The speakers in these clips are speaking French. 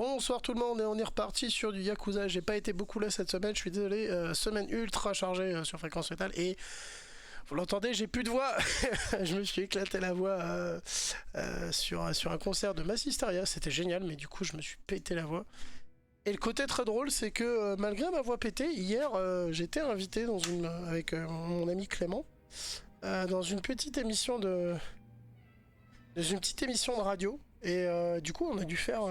Bonsoir tout le monde et on est reparti sur du Yakuza. J'ai pas été beaucoup là cette semaine, je suis désolé. Semaine ultra chargée sur Fréquence Fatale et vous l'entendez, j'ai plus de voix. Je me suis éclaté la voix sur un concert de Massisteria, c'était génial, mais du coup je me suis pété la voix. Et le côté très drôle, c'est que malgré ma voix pétée, hier j'étais invité avec mon ami Clément dans une petite émission de radio. Et du coup on a dû faire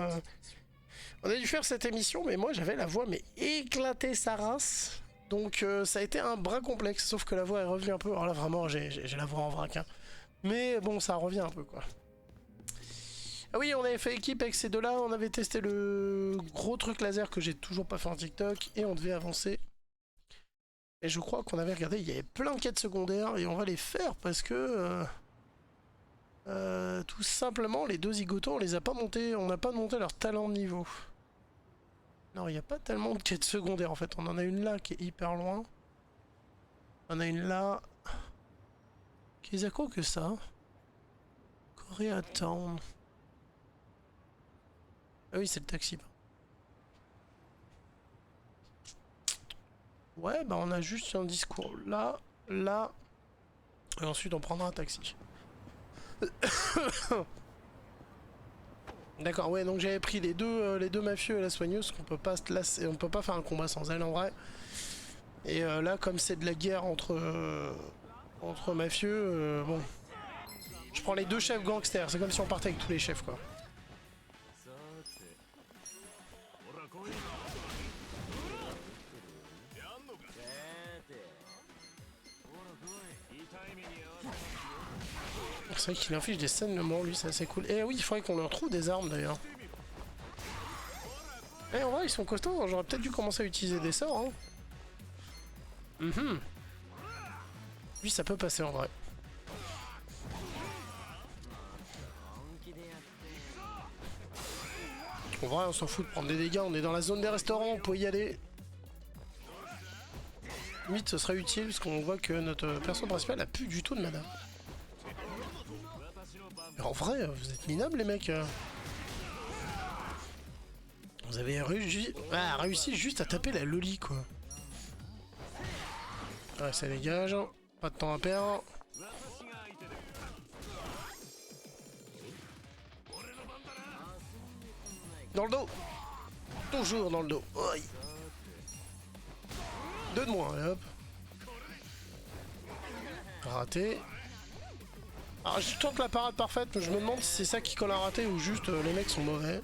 cette émission, mais moi j'avais la voix mais éclatée sa race. Donc ça a été un brin complexe, sauf que la voix est revenue un peu. Alors là vraiment j'ai la voix en vrac, hein. Mais bon, ça revient un peu quoi. Ah oui, on avait fait équipe avec ces deux-là, on avait testé le gros truc laser que j'ai toujours pas fait en TikTok, et on devait avancer. Et je crois qu'on avait regardé, il y avait plein de quêtes secondaires, et on va les faire parce que... tout simplement, les deux zigotos, on les a pas montés, on n'a pas monté leur talent de niveau. Non, il n'y a pas tellement de quêtes secondaires en fait. On en a une là qui est hyper loin. On a une là. Qui est à quoi que ça? Koreatown. Ah oui, c'est le taxi. Ouais, bah on a juste un discours là, là. Et ensuite on prendra un taxi. D'accord, ouais, donc j'avais pris les deux mafieux et la soigneuse, qu'on peut pas se lasser, on peut pas faire un combat sans elle en vrai. Et là, comme c'est de la guerre entre mafieux, bon, je prends les deux chefs gangsters, c'est comme si on partait avec tous les chefs quoi. C'est vrai qu'il inflige des scènes le moment, lui, c'est assez cool. Et oui, il faudrait qu'on leur trouve des armes d'ailleurs. Eh, en vrai, ils sont costauds, j'aurais peut-être dû commencer à utiliser des sorts, hein. Lui, ça peut passer en vrai. En vrai, on s'en fout de prendre des dégâts, on est dans la zone des restaurants, on peut y aller. Limite, ce serait utile, parce qu'on voit que notre personne principale a plus du tout de mana. En vrai, vous êtes minables les mecs. Vous avez réussi juste à taper la loli quoi. Ouais, ça dégage. Pas de temps à perdre. Dans le dos. Toujours dans le dos. Aïe. Deux de moins, allez hop. Raté. Alors je tente la parade parfaite, mais je me demande si c'est ça qui colle à rater ou juste les mecs sont mauvais.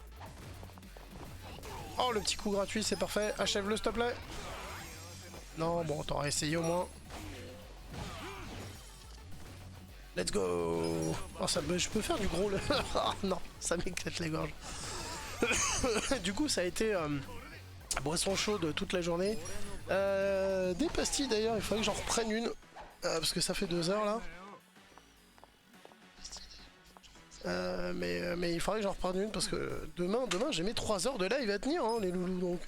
Oh le petit coup gratuit, c'est parfait. Achève-le s'il te plaît. Non, bon, t'aurais essayé au moins. Let's go. Oh, ça, je peux faire du gros... Oh non, ça m'éclate les gorges. Du coup, ça a été boisson chaude toute la journée. Des pastilles d'ailleurs, il faudrait que j'en reprenne une. Parce que ça fait 2 heures là. Mais il faudrait que j'en reprenne une parce que demain j'ai mes 3 heures de live à tenir hein, les loulous, donc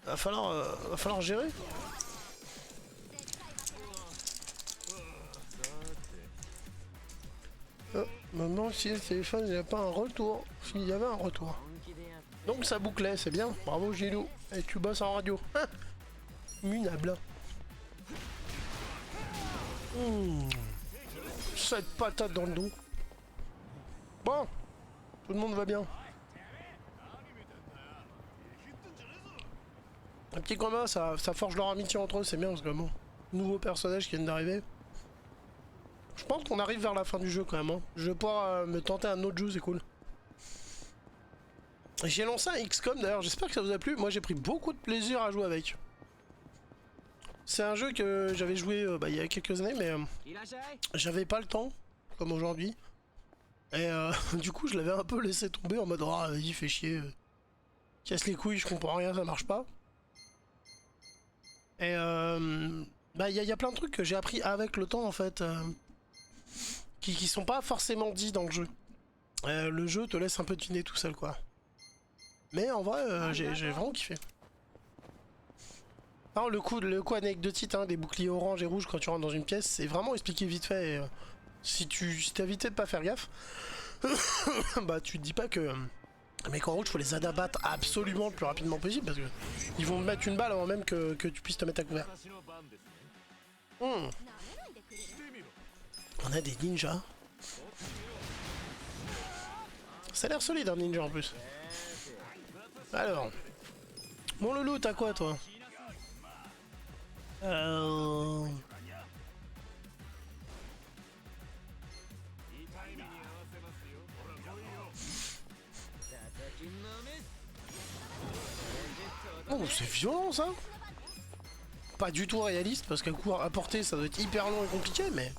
va falloir gérer. Oh, maintenant si le téléphone il n'y a pas un retour, s'il y avait un retour. Donc ça bouclait, c'est bien, bravo Gilou, et tu bosses en radio. Minable. Cette patate dans le dos. Bon, tout le monde va bien. Un petit combat, ça forge leur amitié entre eux, c'est bien parce que bon, nouveaux personnages qui viennent d'arriver. Je pense qu'on arrive vers la fin du jeu quand même. Hein. Je vais pouvoir me tenter un autre jeu, c'est cool. J'ai lancé un XCOM d'ailleurs, j'espère que ça vous a plu. Moi j'ai pris beaucoup de plaisir à jouer avec. C'est un jeu que j'avais joué il y a quelques années, mais j'avais pas le temps, comme aujourd'hui. Et du coup, je l'avais un peu laissé tomber en mode oh, vas-y, fais chier. Casse les couilles, je comprends rien, ça marche pas. Et il y a plein de trucs que j'ai appris avec le temps en fait, qui sont pas forcément dits dans le jeu. Le jeu te laisse un peu deviner tout seul quoi. Mais en vrai, j'ai vraiment kiffé. Alors, le coup anecdotique hein, des boucliers orange et rouge quand tu rentres dans une pièce, c'est vraiment expliqué vite fait. Et, si t'as évité de pas faire gaffe, bah tu te dis pas que Les mecs en rouge, faut les abattre absolument le plus rapidement possible parce que ils vont te mettre une balle avant même que tu puisses te mettre à couvert. On a des ninjas. Ça a l'air solide un ninja en plus. Alors. Mon loulou, t'as quoi toi? Oh, c'est violent ça. Pas du tout réaliste parce qu'un coup à porter ça doit être hyper long et compliqué mais...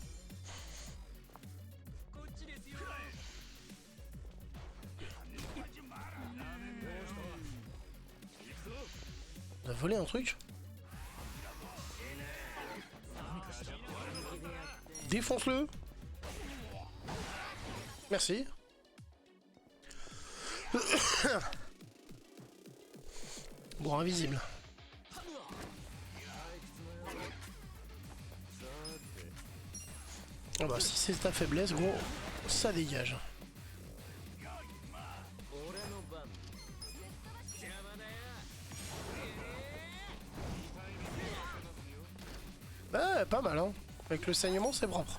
On a volé un truc. Défonce-le. Merci. Bon, invisible. Ah bah si c'est ta faiblesse, gros, ça dégage. Bah pas mal hein. Avec le saignement c'est propre.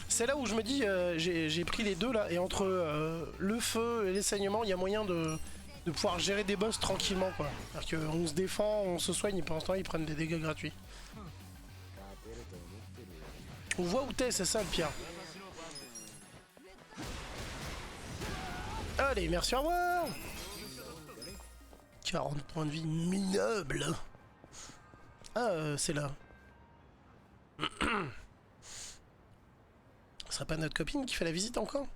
C'est là où je me dis, j'ai pris les deux là, et entre le feu et les saignements, il y a moyen de pouvoir gérer des boss tranquillement quoi. C'est-à-dire qu'on se défend, on se soigne et pendant ce temps ils prennent des dégâts gratuits. On voit où t'es, c'est ça le pire. Allez, merci, au revoir. 40 points de vie minables. Ah, c'est là. Ce serait pas notre copine qui fait la visite encore?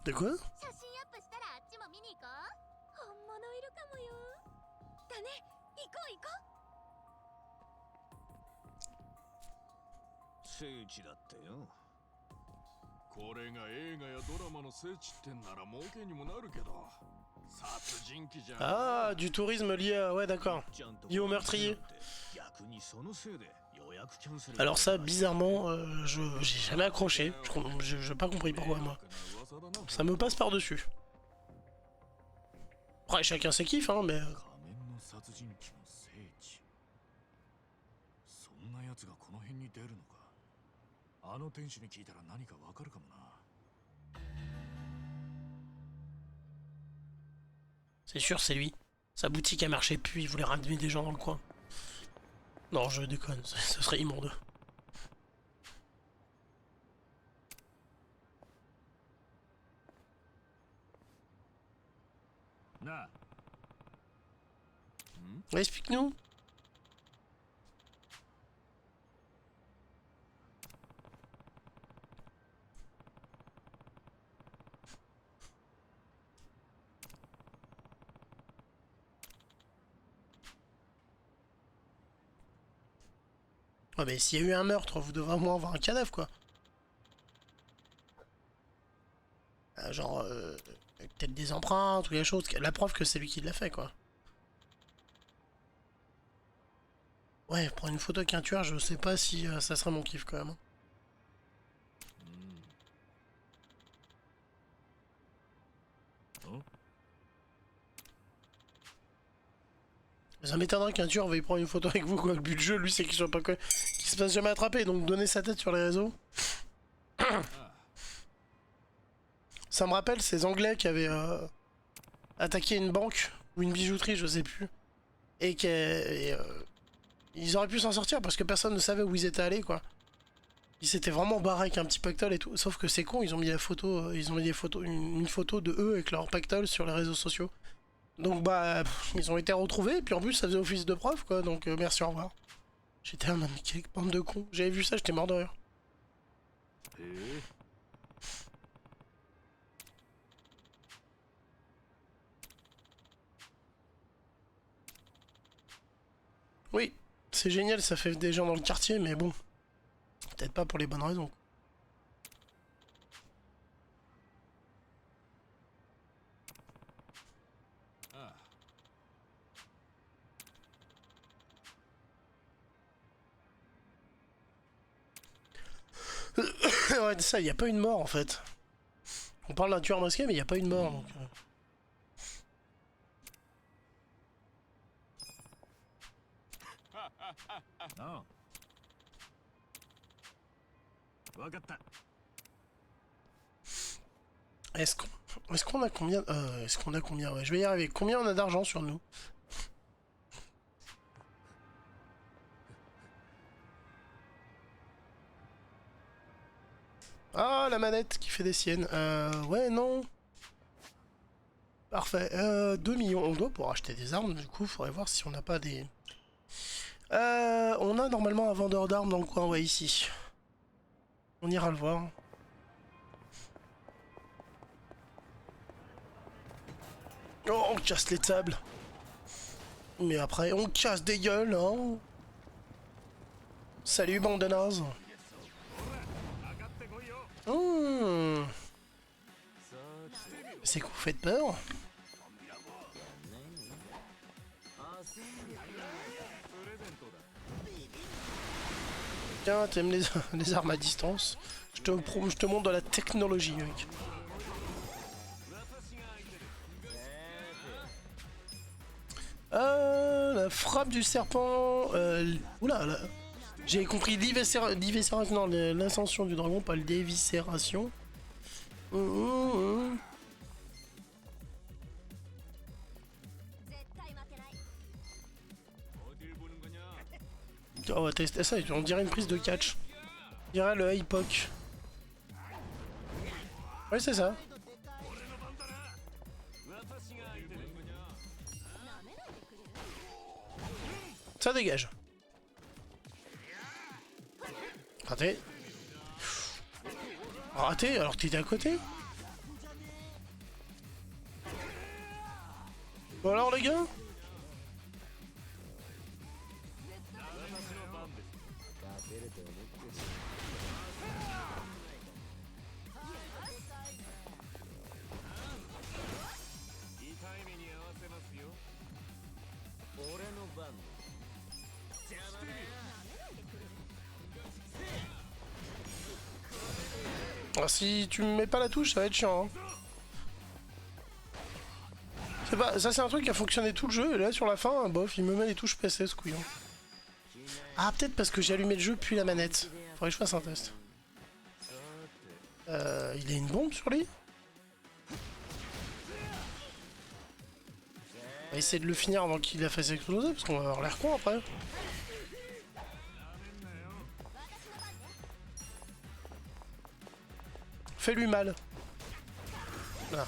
De quoi? Ah, du tourisme lié à... Ouais, d'accord. Lié au meurtrier. Alors ça, bizarrement, j'ai jamais accroché. J'ai pas compris pourquoi, moi. Ça me passe par-dessus. Après, chacun ses kiffs, hein, mais... C'est sûr, c'est lui. Sa boutique a marché plus, il voulait ramener des gens dans le coin. Non, je déconne, ce serait immonde. Explique-nous. Ouais, mais s'il y a eu un meurtre, vous devrez au moins avoir un cadavre, quoi. Genre, peut-être des empreintes ou quelque chose. La preuve que c'est lui qui l'a fait, quoi. Ouais, prendre une photo avec un tueur, je sais pas si ça serait mon kiff, quand même. Ça m'étonnerait qu'un tueur veuille prendre une photo avec vous, quoi. Le but du jeu, lui, c'est qu'il soit pas... qu'il se fasse jamais attraper, donc donner sa tête sur les réseaux. Ça me rappelle ces Anglais qui avaient attaqué une banque, ou une bijouterie, je sais plus. Et ils auraient pu s'en sortir parce que personne ne savait où ils étaient allés, quoi. Ils s'étaient vraiment barrés avec un petit pactole et tout. Sauf que c'est con, ils ont mis la photo, ils ont mis une photo de eux avec leur pactole sur les réseaux sociaux. Donc bah, ils ont été retrouvés, et puis en plus ça faisait office de preuve, quoi. Donc merci, au revoir. J'étais un ami, quelle bande de cons. J'avais vu ça, j'étais mort de rire. Oui, c'est génial, ça fait des gens dans le quartier, mais bon. Peut-être pas pour les bonnes raisons. Ouais, ça, il n'y a pas une mort en fait. On parle d'un tueur masqué, mais il n'y a pas une mort. Donc, Non. Est-ce qu'on a combien est-ce qu'on a combien ouais, je vais y arriver. Combien on a d'argent sur nous? Ah, la manette qui fait des siennes. Ouais, non. Parfait. 2 millions. On doit pour acheter des armes, du coup, faudrait voir si on n'a pas des... on a normalement un vendeur d'armes dans le coin, ouais, ici. On ira le voir. Oh, on casse les tables. Mais après, on casse des gueules, hein. Salut, bande de nazes. C'est que vous faites peur? Tiens, t'aimes les armes à distance? Je te montre de la technologie, mec. La frappe du serpent... oula, là. J'ai compris diviscération, non, l'ascension du dragon, pas le déviscération. On va tester ça, on dirait une prise de catch. On dirait le Hypoc. Ouais, c'est ça. Ça dégage. Raté. Raté alors que t'étais à côté. Bon alors les gars. Alors, si tu me mets pas la touche, ça va être chiant. Hein. C'est pas, ça c'est un truc qui a fonctionné tout le jeu, et là sur la fin, bof, il me met les touches PC ce couillon. Ah, peut-être parce que j'ai allumé le jeu puis la manette. Faudrait que je fasse un test. Il a une bombe sur lui? On va essayer de le finir avant qu'il la fasse exploser, parce qu'on va avoir l'air con après. Fais-lui mal. Voilà.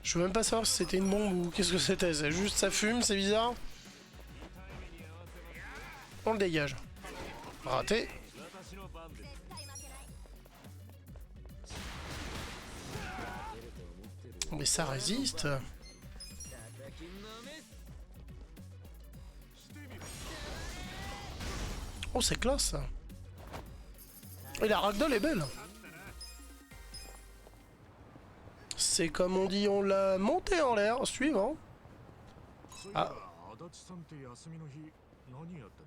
Je veux même pas savoir si c'était une bombe ou qu'est-ce que c'était. C'est juste ça fume, c'est bizarre. On le dégage. Raté. Mais ça résiste. Oh, c'est classe ça. Et la ragdoll est belle. C'est comme on dit, on l'a monté en l'air. Suivant. Ah. On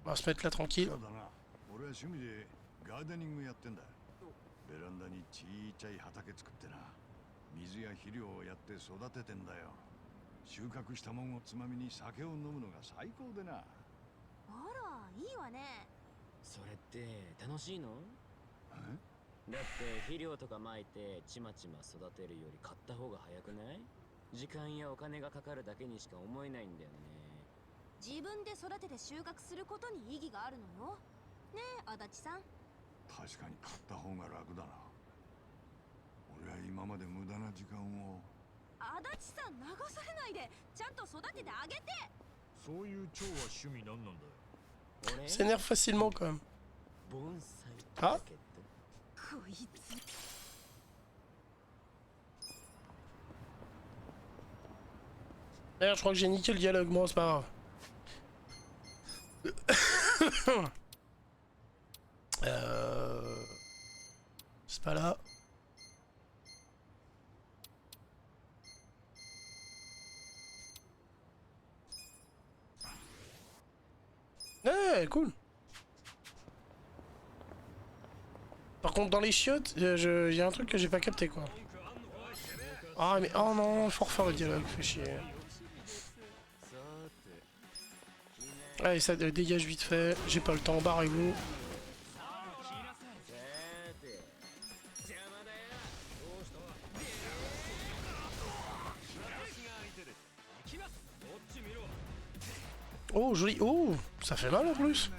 va se mettre là tranquille. S'énerve facilement quand même. Ah. D'ailleurs, je crois que j'ai niqué le dialogue, moi, c'est pas grave. C'est pas là. Ouais, cool. contre, dans les chiottes, y a un truc que j'ai pas capté, quoi. Ah, mais... Oh non, faut refaire le dialogue, fait chier. Allez, ça dégage vite fait. J'ai pas le temps, barrez-vous. Oh, joli. Oh, ça fait mal en plus.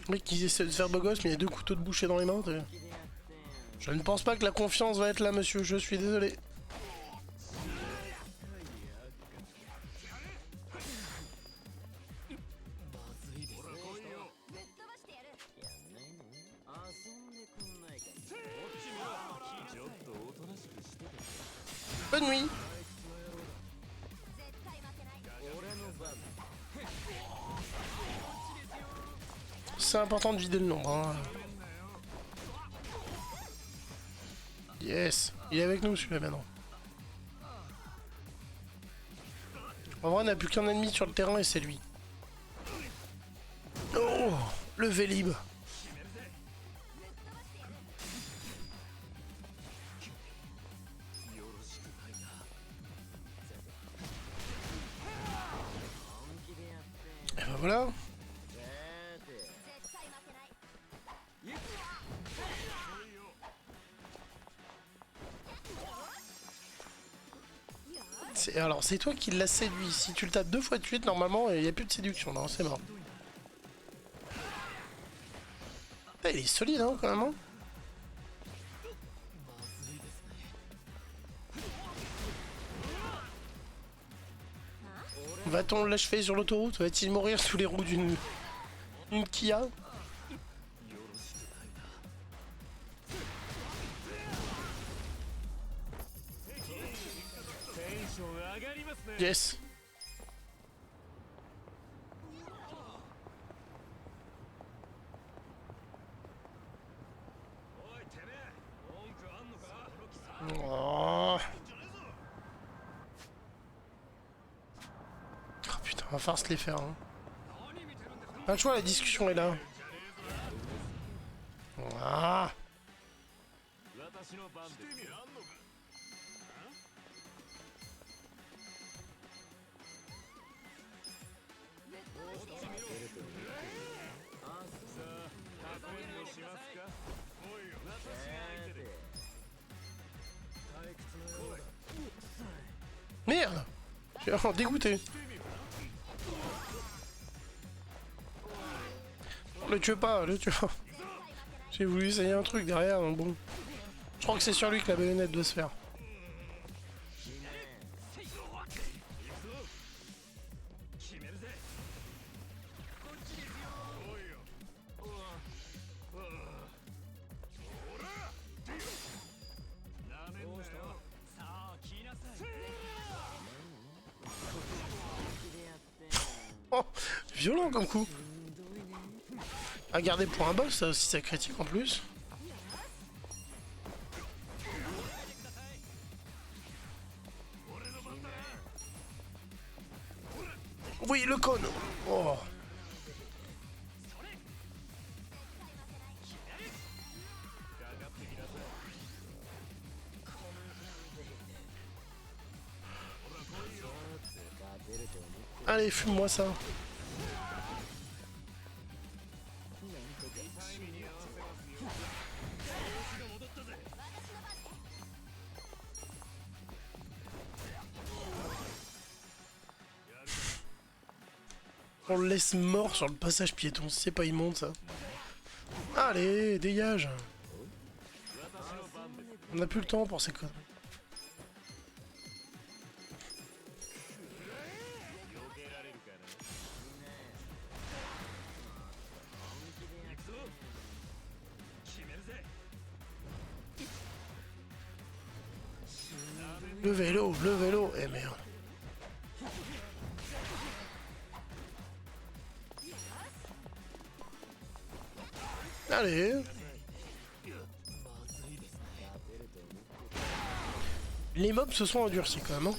Mec, qui essaie de faire beau gosse, mais il y a deux couteaux de boucher dans les mains. Je ne pense pas que la confiance va être là, monsieur. Je suis désolé. Bonne nuit. C'est important de vider le nombre. Hein. Yes. Il est avec nous celui-là maintenant. En vrai, on n'a plus qu'un ennemi sur le terrain et c'est lui. Oh, le Vélib. Et ben voilà. Alors, c'est toi qui l'as séduit. Si tu le tapes 2 fois de suite, normalement, il n'y a plus de séduction. Non, c'est mort. Ah, il est solide, hein, quand même. Hein. Va-t-on l'achever sur l'autoroute? Va-t-il mourir sous les roues d'une Kia? Yes. Oh. Oh putain, va falloir se les faire. Hein. Pas le choix, la discussion est là. Ah. Merde! Je suis vraiment dégoûté. Le tue pas, le tue pas. J'ai voulu essayer un truc derrière, donc bon. Je crois que c'est sur lui que la baïonnette doit se faire. Oh, violent comme coup. À garder pour un boss, ça aussi ça critique en plus. Oui, le con. Oh. Allez, fume-moi ça. On le laisse mort sur le passage piéton, c'est pas immonde ça. Allez, dégage. On n'a plus le temps pour ces conneries. Le vélo, eh merde. Allez. Les mobs se sont endurcis quand même. Hein.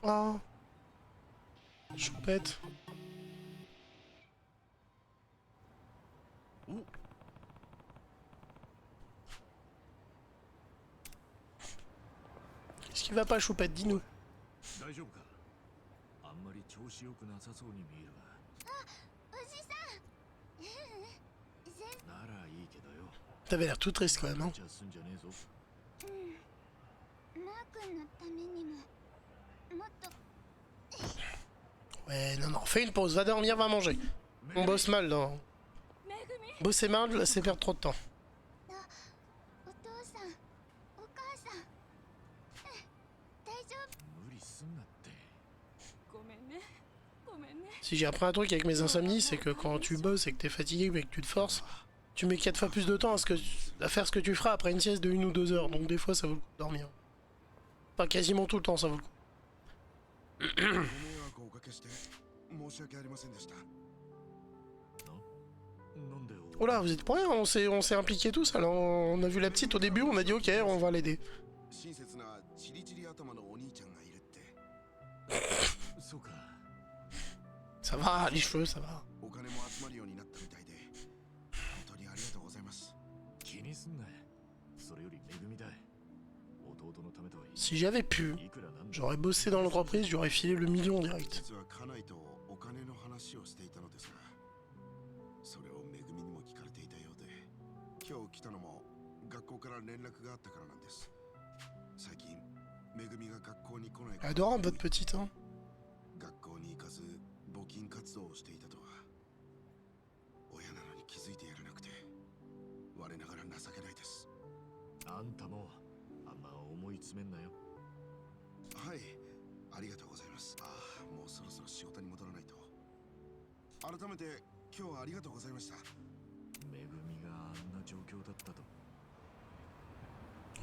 Ah. Choupette. Qu'est-ce qui va pas, Choupette? Dis-nous. T'avais l'air tout triste quand même, hein. Ouais, non, non, fais une pause, va dormir, va manger. On bosse mal, non. Bosser mal, c'est perdre trop de temps. Si j'ai appris un truc avec mes insomnies, c'est que quand tu bosses et que t'es fatigué mais que tu te forces, tu mets 4 fois plus de temps à faire ce que tu feras après une sieste de 1 ou 2 heures. Donc des fois ça vaut le coup de dormir. Pas quasiment tout le temps ça vaut le coup. Oh là, vous êtes pour rien, on s'est impliqués tous. Alors on a vu la petite au début, on a dit ok, on va l'aider. Ça va, les cheveux, ça va. Si j'avais pu, j'aurais bossé dans l'entreprise, j'aurais filé le million direct. Adorable votre petite, hein.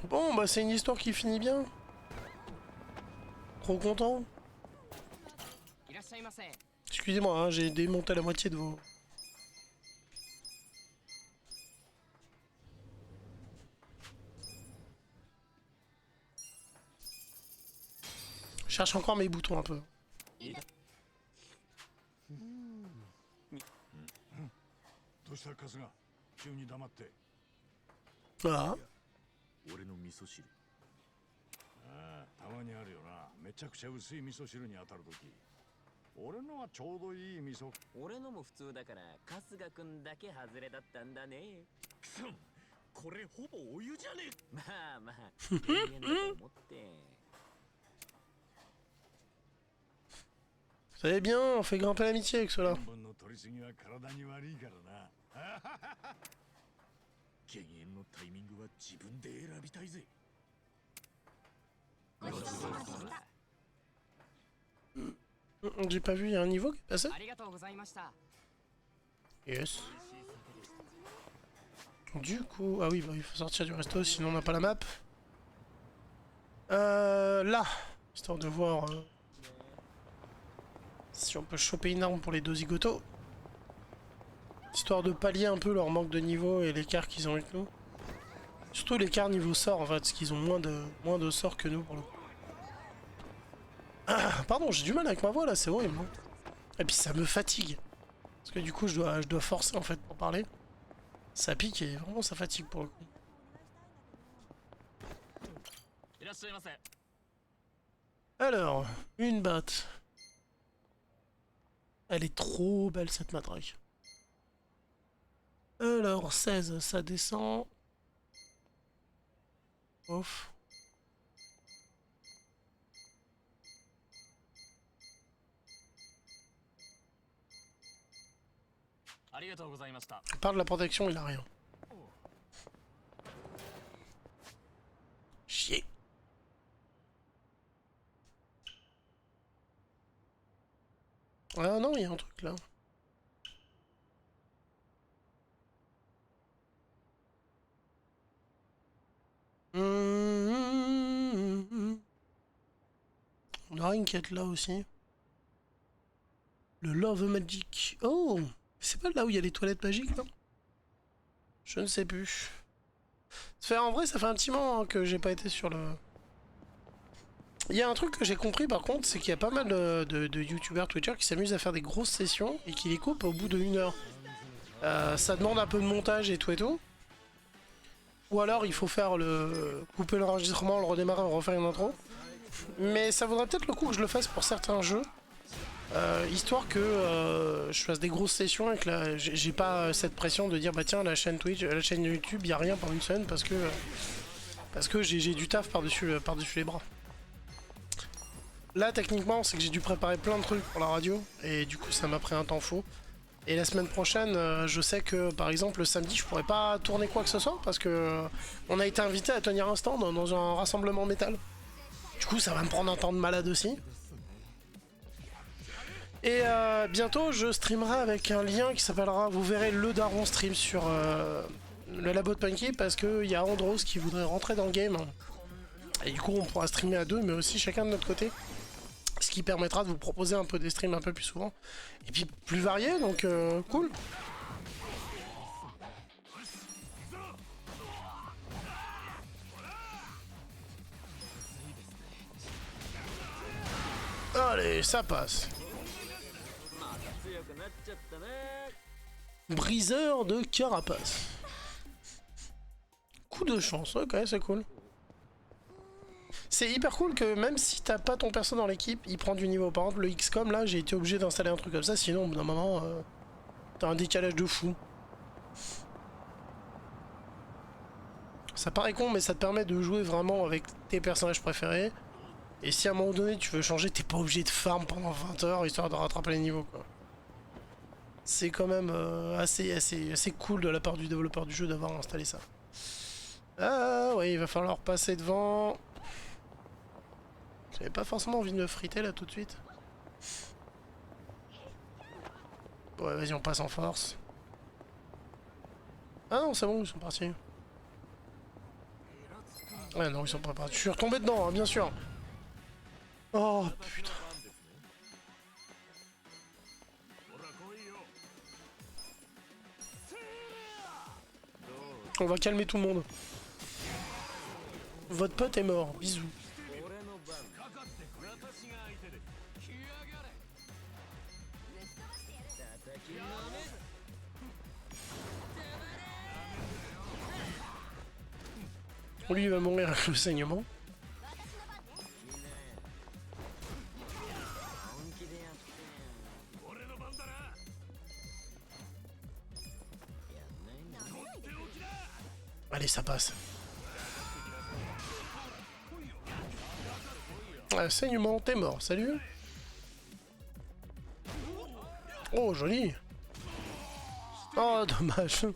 Bon, bah c'est une histoire qui finit bien. Trop content. Excusez-moi, hein, j'ai démonté la moitié de vos... Je cherche encore mes boutons un peu. Voilà. たまにあるよな。めちゃくちゃ薄い味噌汁に当たるとき。俺のはちょうどいい味噌。俺のも普通だから春日くんだけ外れだったんだね。くそん。これほぼお湯じゃねえ。まあまあ、人間だと思って。Vous savez bien, on fait grimper l'amitié avec cela. の取りすぎは体に悪いからな。減塩のタイミングは自分で選びたいぜ。 J'ai pas vu, il y a un niveau qui est passé. Yes. Du coup, ah oui, bah il faut sortir du resto, sinon on n'a pas la map. Là, histoire de voir si on peut choper une arme pour les deux zigotos. Histoire de pallier un peu leur manque de niveau et l'écart qu'ils ont avec nous. Surtout l'écart niveau sort en fait, parce qu'ils ont moins de sorts que nous pour le coup. Ah, pardon, j'ai du mal avec ma voix là, c'est horrible. Hein. Et puis ça me fatigue. Parce que du coup je dois forcer en fait pour parler. Ça pique et vraiment ça fatigue pour le coup. Alors, une batte. Elle est trop belle cette matraque. Alors, 16, ça descend. Ouf. À part de la protection, il a rien. Chier. Ah non, il y a un truc là. On aura une quête là aussi. Le Love Magic. Oh, c'est pas là où il y a les toilettes magiques, non? Je ne sais plus. En vrai, ça fait un petit moment hein, que j'ai pas été sur le... Il y a un truc que j'ai compris par contre, c'est qu'il y a pas mal de youtubeurs Twitchers qui s'amusent à faire des grosses sessions et qui les coupent au bout de 1 heure. Ça demande un peu de montage et tout et tout. Ou alors il faut faire couper l'enregistrement, le redémarrer, refaire une intro. Mais ça vaudrait peut-être le coup que je le fasse pour certains jeux. Histoire que je fasse des grosses sessions et que là j'ai pas cette pression de dire bah tiens la chaîne Twitch, la chaîne YouTube, y a rien pendant une semaine parce que j'ai du taf par-dessus les bras. Là techniquement c'est que j'ai dû préparer plein de trucs pour la radio et du coup ça m'a pris un temps fou. Et la semaine prochaine je sais que par exemple le samedi je pourrais pas tourner quoi que ce soit parce que on a été invité à tenir un stand dans un rassemblement métal. Du coup ça va me prendre un temps de malade aussi. Et bientôt je streamerai avec un lien qui s'appellera, vous verrez le Daron stream sur le labo de Punky parce qu'il y a Andros qui voudrait rentrer dans le game. Et du coup on pourra streamer à deux mais aussi chacun de notre côté. Ce qui permettra de vous proposer un peu des streams un peu plus souvent. Et puis plus variés donc cool. Allez ça passe. Briseur de carapace. Coup de chance, ok c'est cool. C'est hyper cool que même si t'as pas ton perso dans l'équipe, il prend du niveau. Par exemple le XCOM là j'ai été obligé d'installer un truc comme ça, sinon au bout d'un moment t'as un décalage de fou. Ça paraît con mais ça te permet de jouer vraiment avec tes personnages préférés. Et si à un moment donné tu veux changer, t'es pas obligé de farm pendant 20 heures histoire de rattraper les niveaux quoi. C'est quand même assez cool de la part du développeur du jeu d'avoir installé ça. Ah ouais, il va falloir passer devant. J'avais pas forcément envie de me friter là tout de suite. Ouais, vas-y, on passe en force. Ah non, c'est bon, ils sont partis. Ouais, non, ils sont pas partis. Je suis retombé dedans, hein, bien sûr. Oh putain. On va calmer tout le monde. Votre pote est mort, bisous. Lui il va mourir avec le saignement. Allez, ça passe. Saignement, t'es mort, salut. Oh, joli. Oh, dommage.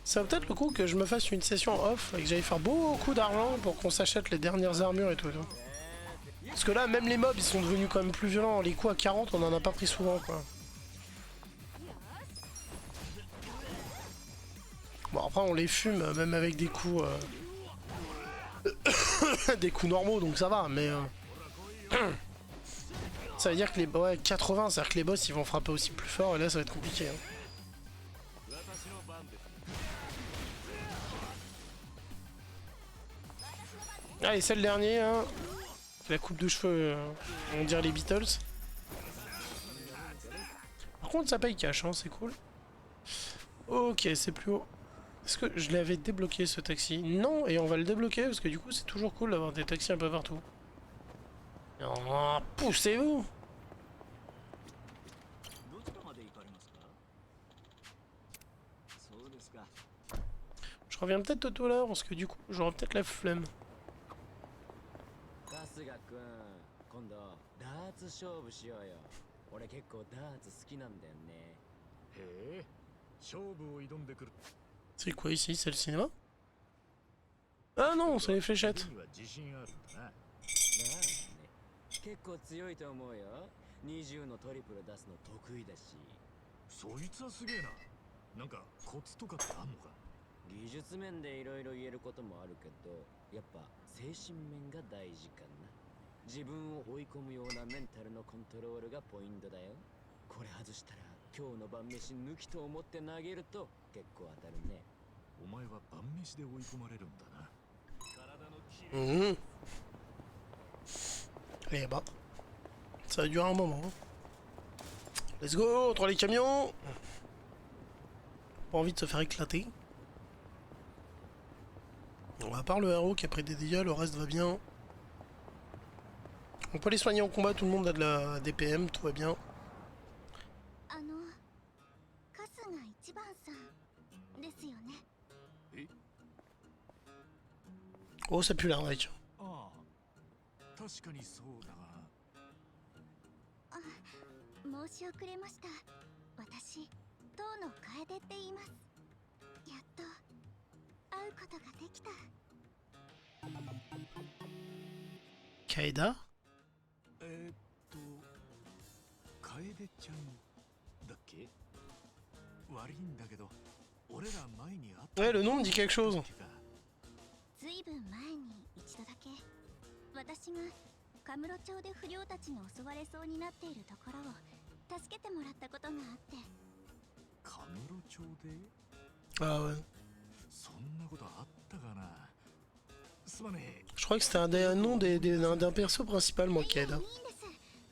Ça va peut-être le coup que je me fasse une session off et que j'aille faire beaucoup d'argent pour qu'on s'achète les dernières armures et tout. Parce que là, même les mobs, ils sont devenus quand même plus violents. Les coups à 40, on en a pas pris souvent, quoi. Bon, après, on les fume, même avec des coups... des coups normaux, donc ça va, mais... ça veut dire que les... Ouais, 80, c'est-à-dire que les boss, ils vont frapper aussi plus fort, et là, ça va être compliqué. Hein. Allez, c'est le dernier, hein. La coupe de cheveux, on dirait les Beatles. Par contre, ça paye cash, hein, c'est cool. Ok, c'est plus haut. Est-ce que je l'avais débloqué ce taxi? Non, et on va le débloquer parce que du coup, c'est toujours cool d'avoir des taxis un peu partout. Oh, poussez-vous! Je reviens peut-être tout à l'heure parce que du coup, j'aurai peut-être la flemme. C'est quoi ici? C'est le cinéma? Ah non, c'est les fléchettes. 技術面でいろいろ言えることもあるけど、やっぱ精神面が大事かな。自分を追い込むようなメンタルのコントロールがポイントだよ。これ外したら今日の晩飯抜きと思って投げると結構当たるね。お前は晩飯で追い込まれるんだな。 Eh bah, ça va durer un moment. Let's go, entre les camions. Pas envie de se faire éclater. Bon, à part le héros qui a pris des dégâts, le reste va bien. On peut les soigner en combat, tout le monde a de la DPM, tout va bien. Oh, ça pue l'arnaque. ああ、確かにそうだが。申し遅れました。私、当の楓って言います。やっと会うことができた。Kaeda? 楓ちゃんだっけ？悪いんだけど、俺ら前に会った。 Ouais, le nom me dit quelque chose. ずいぶん前に一度だけ、私がカムロ町で不良たちに襲われそうになっているところを助けてもらったことがあって。カムロ町で？ Ah ouais. そんなことあったかな。すまねえ。 Je crois que c'était un nom d'un perso principal, moi, Kaeda. いいんです。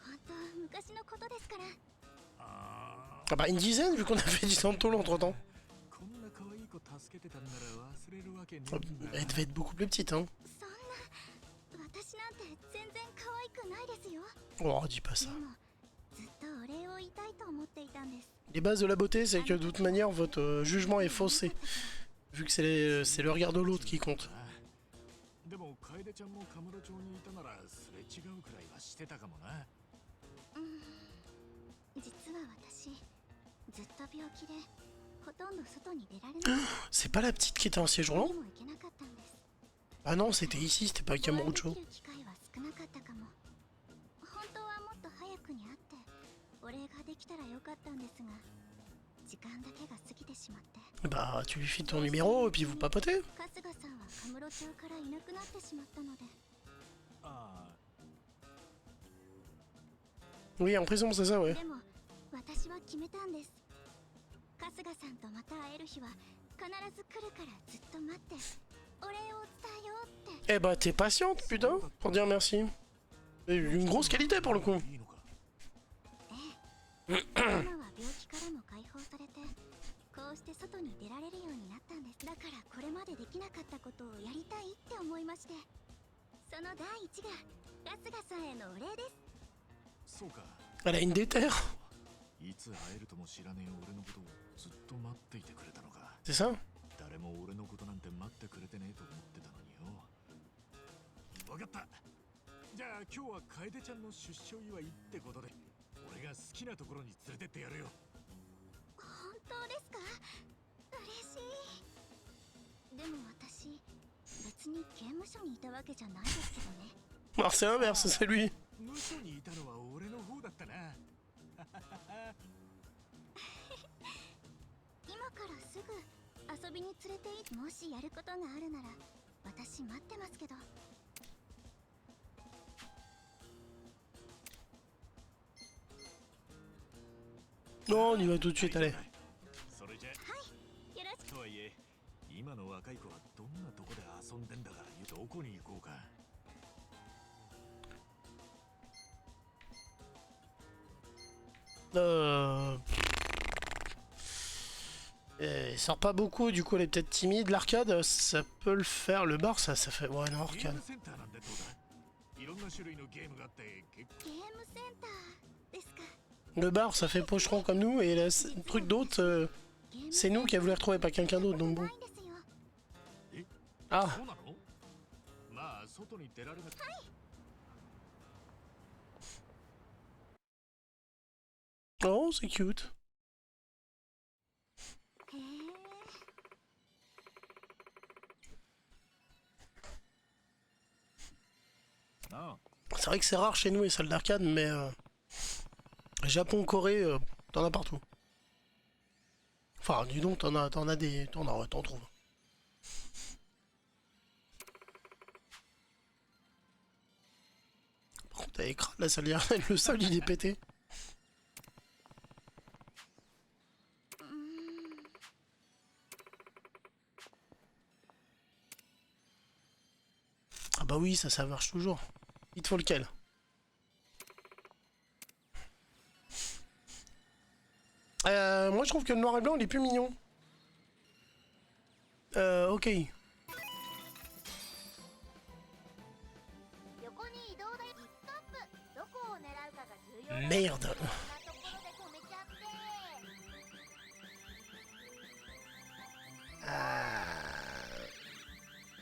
本当昔のことですから。Ah bah une dizaine, vu qu'on a fait 10 ans de tôle entre temps. こんな可愛い子助けてたんなら忘れるわけね Elle devait être beaucoup plus petite, hein. そんな、私なんて全然可愛くないですよ。 Oh, dis pas ça. でもずっとお礼を言いたいと思っていたんです。 Les bases de la beauté, c'est que de toute manière, votre jugement est faussé. Vu que c'est le regard de l'autre qui compte. でも楓ちゃんもカムロ町にいたならすれ違うくらいはしてたかもな。実は私、ずっと病気でほとんど外に出られなくて。 C'est pas la petite qui était en siège roulant? にも行けなかったんです。 Ah non, c'était ici, c'était pas à Kamurocho. お会いできる機会は少なかったかも。本当はもっと早くに会ってお礼ができたらよかったんですが、時間だけが過ぎてしまって。 Bah, tu lui files ton numéro et puis vous papotez. 春日さんはカムロ町からいなくなってしまったので。あ Oui, en prison, c'est ça, ouais. でも私は決めたんです。春日さんとまた会える日は必ず来るからずっと待ってお礼を伝えようって。 Eh bah, t'es patiente, putain, pour dire merci. Et une grosse qualité pour le coup. あ、いいのか。今は病気からも解放されて、こうして外に出られるようになったんです。だからこれまでできなかったことをやりたいって思いまして、その第一が春日さんへのお礼です。そうか。 Elle a une déterre. いつ会えるとも知らねえ俺のことをずっと待っていてくれたのか。 C'est ça? 誰も俺のことなんて待ってくれてねえと思ってたのによ。わかった。じゃあ今日は楓ちゃんの出所祝いってことで、俺が好きなところに連れてってやるよ。本当ですか？嬉しい。でも私、別に刑務所にいたわけじゃないですけどね。 Alors c'est l'inverse, c'est lui. 無所にいたのは俺の方だったな。今からすぐ遊びに連れて行って、もしやることがあるなら私待ってますけど。 Non, on y va tout de suite, allez. それじゃよろしく。とはいえ、今の若い子はどんなとこで遊んでんだか、どこに行こうか。 Il sort pas beaucoup, du coup elle est peut-être timide. L'arcade, ça peut le faire. Le bar, ça fait... Ouais, non, ゲー arcade. ムセンターなんてどうだ。いろんな種類のゲームがあって結構。ゲームセンターですか。 Le bar, ça fait pocheron comme nous. Et le truc d'autre, c'est nous qui a voulu retrouver, pas quelqu'un d'autre, donc bon. ないんですよ。 Ah, そうなの？まあ外に出られなくて。 oh, c'est cute. へえ。 ああ、 C'est vrai que c'est rare chez nous les salles d'arcade, mais Japon, Corée, t'en as partout. Enfin, dis donc, t'en trouves. Ça écrase la salière, le sol il est pété. Ah bah oui, ça marche toujours. Il te faut lequel? Moi je trouve que le noir et blanc il est plus mignon. Ok. Merde.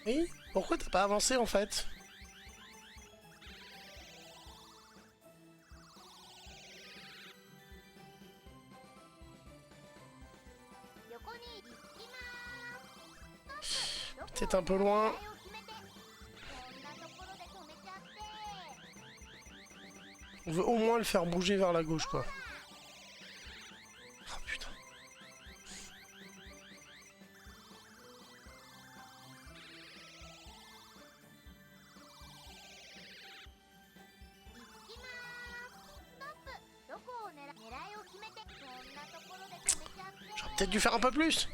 Oui? Pourquoi t'as pas avancé en fait? Peut-être un peu loin. On veut au moins le faire bouger vers la gauche quoi. Oh putain. J'aurais peut-être dû faire un peu plus.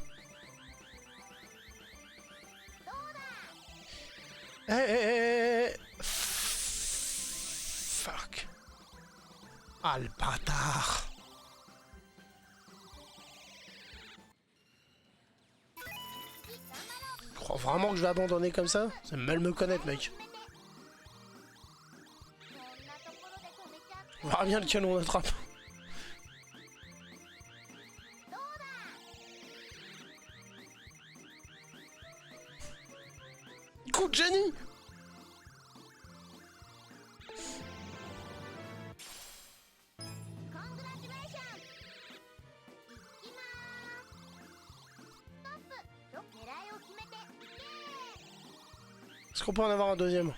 Fuck. Ah le bâtard. Tu crois vraiment que je vais abandonner comme ça? C'est mal me connaître mec. On verra bien lequel on attrape. Coup de génie! Est-ce qu'on peut en avoir un deuxième?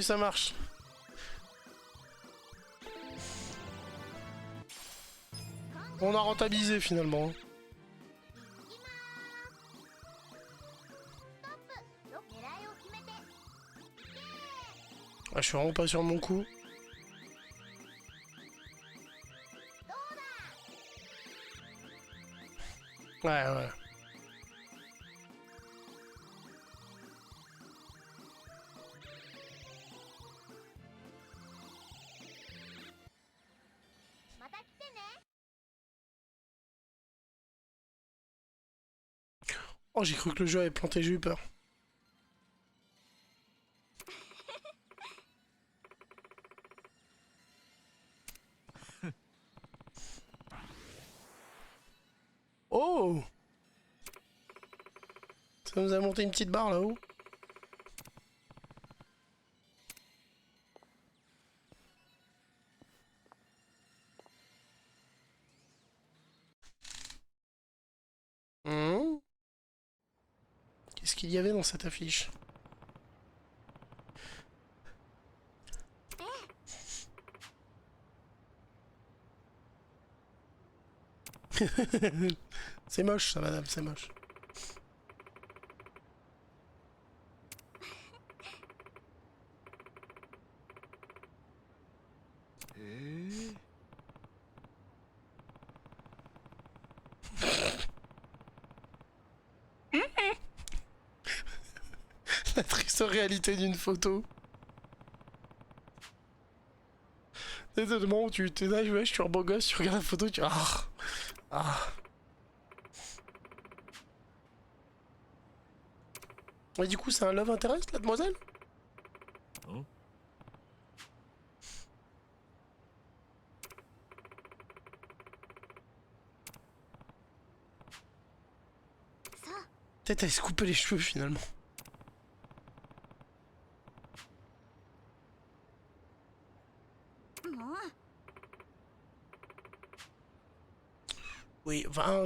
Ça marche. On a rentabilisé finalement. Ah, je suis vraiment pas sur mon coup. Ouais. Oh, j'ai cru que le jeu avait planté, j'ai eu peur. Oh! Ça nous a monté une petite barre là-haut. Qu'est-ce qu'il y avait dans cette affiche? C'est moche ça madame, c'est moche. La triste réalité d'une photo. C'est le moment où tu t'es là, je suis un beau gosse, tu regardes la photo, tu... Ah. Et du coup, c'est un love interest, la demoiselle? Hein? Peut-être elle se couper les cheveux finalement. Oui, enfin,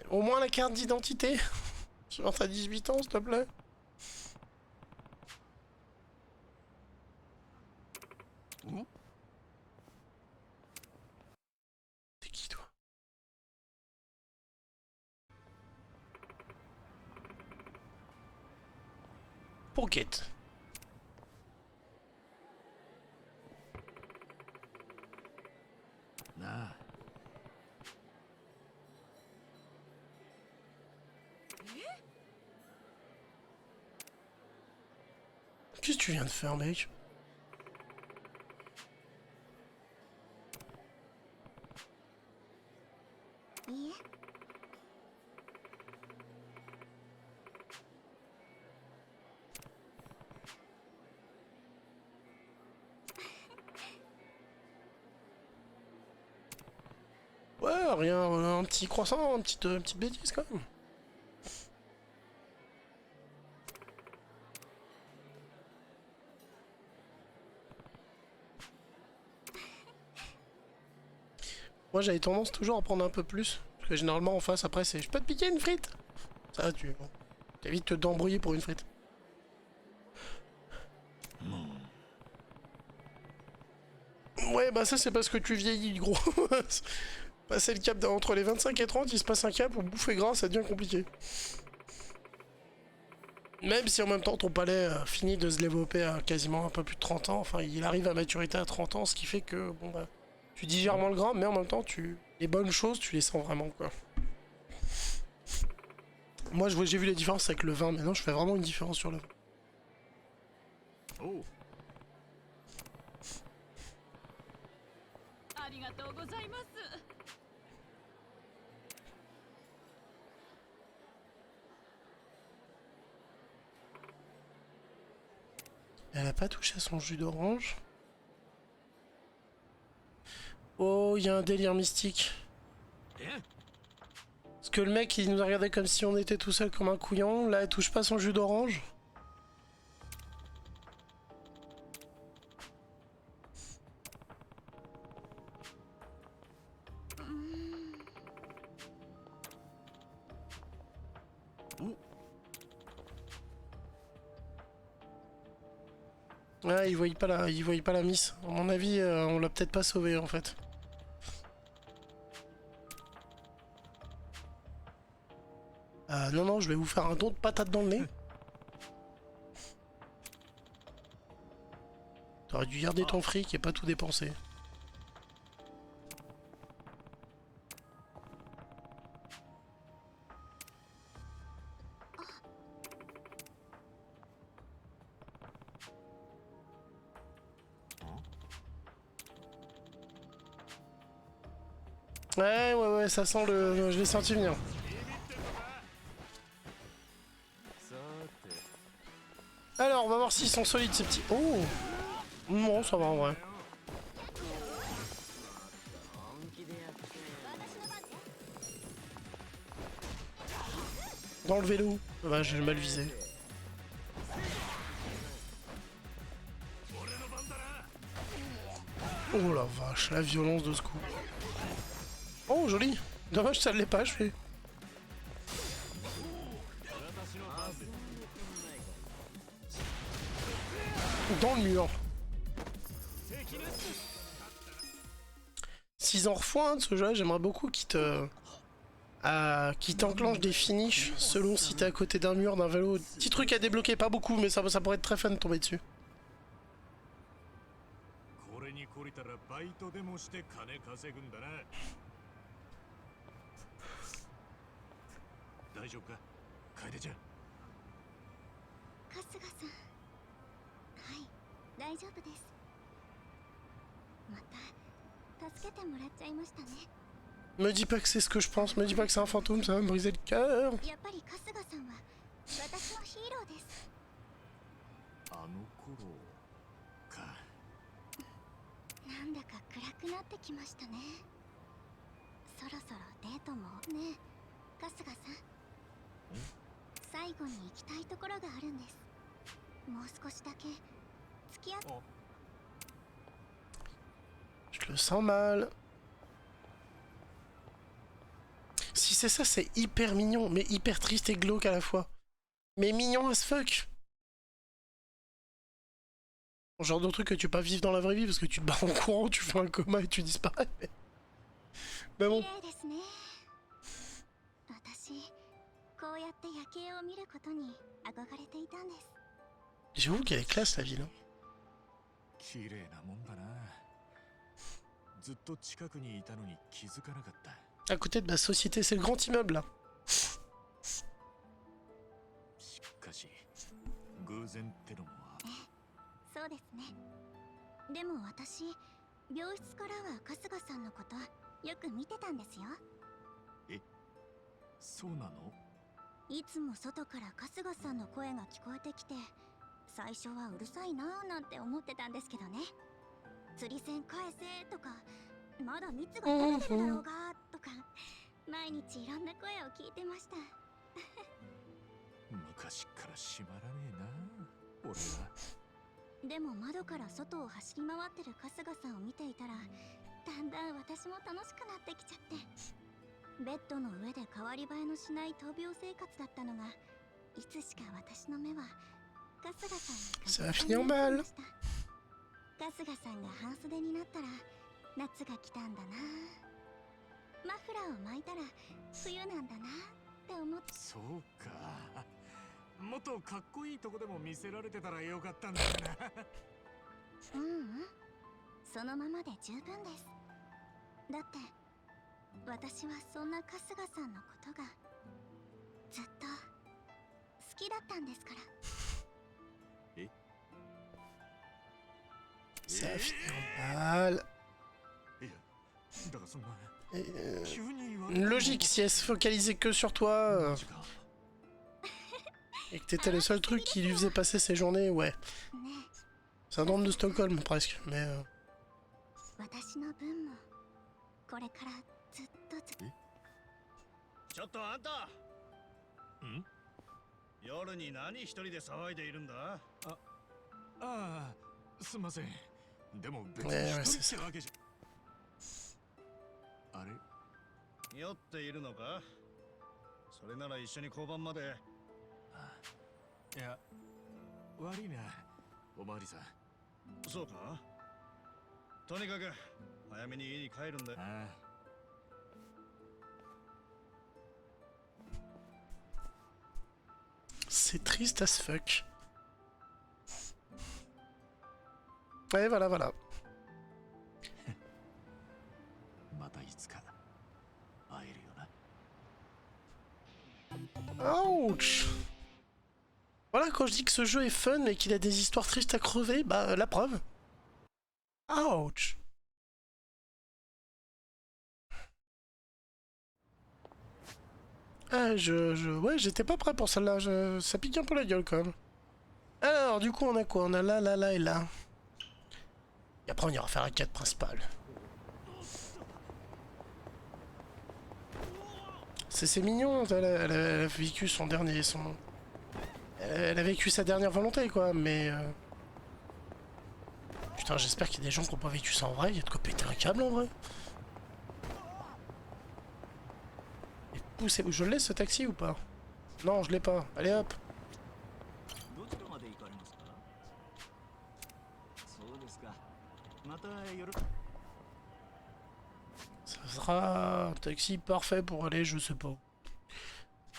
au moins la carte d'identité. Genre t'as 18 ans, s'il te plaît. T'es qui toi? Pocket. Na. Qu'est-ce que tu viens de faire, mec?いいえ。Ouais, rien, un petit croissant, petite bêtise quand même. Moi j'avais tendance toujours à prendre un peu plus. Parce que généralement en face après c'est je peux te piquer une frite. Ça tu bon, t'évites de t'embrouiller pour une frite. Ouais bah ça c'est parce que tu vieillis gros. Passer le cap entre les 25 et 30, il se passe un cap où bouffer gras ça devient compliqué. Même si en même temps ton palais finit de se développer à quasiment un peu plus de 30 ans, enfin il arrive à maturité à 30 ans, ce qui fait que bon bah tu digères moins le gras, mais en même temps les bonnes choses tu les sens vraiment quoi. Moi j'ai vu la différence avec le vin, maintenant je fais vraiment une différence sur le vin. Oh. ありがとうございます。Elle a pas touché à son jus d'orange. Oh, il y a un délire mystique. Parce que le mec il nous a regardé comme si on était tout seul comme un couillon, là elle touche pas son jus d'orange. Ouais, il voyait pas la miss. À mon avis, on l'a peut-être pas sauvé en fait. Non, non, je vais vous faire un don de patate dans le nez. T'aurais dû garder ton fric et pas tout dépenser. Ouais, ça sent le... Je l'ai senti venir. Alors, on va voir s'ils sont solides ces petits... Oh! Non, ça va en vrai. Dans le vélo. Ouais, j'ai mal visé. Oh la vache, la violence de ce coup. Oh, joli. Dommage, ça ne l'est pas, je fais. Dans le mur. S'ils en refont un de ce jeu, j'aimerais beaucoup qu'ils t'enclenchent des finishes selon si t'es à côté d'un mur, d'un vélo. Petit truc à débloquer, pas beaucoup, mais ça pourrait être très fun de tomber dessus. これに懲りたらバイトでもして金稼ぐんだな。大丈夫か、楓ちゃん。春日さん。はい、大丈夫です。また助けてもらっちゃいましたね。 Me dis pas que c'est ce que je pense, me dis pas que c'est un fantôme, ça va me briser le cœur. やっぱり春日さんは私のヒーローです。あの頃か。なんだか暗くなってきましたね。そろそろデートもねえ、春日さん。最後に行きたいところがあるんです。もう少しだけ付き合って。Je le sens mal. Si c'est ça, c'est hyper mignon, mais hyper triste et glauque à la fois. Mais mignon as fuck. Genre de truc que tu peux pas vivre dans la vraie vie parce que tu te bats en courant, tu fais un coma et tu disparais. Mais bon. 私、こうやって夜景を見ることに憧れていたんです。J'avoue qu'elle est classe la ville. Hein. 綺麗なもんだな。ずっと近くにいたのに気づかなかった。À côté de ma société, c'est le grand immeuble là. しかし偶然ってのもそうですね。でも私、病室からは春日さんのことよく見てたんですよ。そうなの？いつも外から春日さんの声が聞こえてきて、最初はうるさいなーなんて思ってたんですけどね。釣り線返せとか、まだ蜜が食べてるだろうがとか、毎日いろんな声を聞いてました。昔から閉まらねえな俺は。でも窓から外を走り回ってる春日さんを見ていたら、だんだん私も楽しくなってきちゃって、ベッドの上で代わり映えのしない闘病生活だったのが、いつしか私の目は春日さんに Ça va finir mal. 春日さんが半袖になったら夏が来たんだな、マフラーを巻いたら冬なんだなって思って。そうか。もっとかっこいいとこでも見せられてたらよかったんだよな。うんうん、そのままで十分です。だって私はそんな春日さんのことがずっと好きだったんですから。Ça va finir mal. いや、だからそんな Et, 急に言わ une logique, si elle se focalisait que sur toi et que t'étais le seul truc qui lui faisait passer ses journées, ouais. ね Syndrome de Stockholm presque, mais 私の分もこれからずっとちょっとあんた。ん？夜に何一人で騒いでいるんだ？ああ、すんません。でも別にねえ一人ってわけじゃ。あれ？酔っているのか？それなら一緒に交番まで。いや、悪いな、おまわりさん。そうか？とにかく早めに家に帰るんだよ。ああ。c'est triste as fuck. Ouais, voilà, voilà. またいつか会えるよな。 Ouch. Voilà, quand je dis que ce jeu est fun et qu'il a des histoires tristes à crever, bah la preuve. Ouch. Ah, ouais, j'étais pas prêt pour celle-là, ça pique un peu la gueule quand même. Alors, du coup, on a quoi? On a là, là, là et là. Et après, on ira faire la quête principale. C'est mignon, elle a vécu son dernier... Elle a vécu sa dernière volonté, quoi, mais... Putain, j'espère qu'il y a des gens qui n'ont pas vécu ça en vrai, il y a de quoi péter un câble en vrai. Et poussez, je le laisse ce taxi ou pas? Non, je l'ai pas, allez hop. Ça sera un taxi parfait pour aller, je sais pas.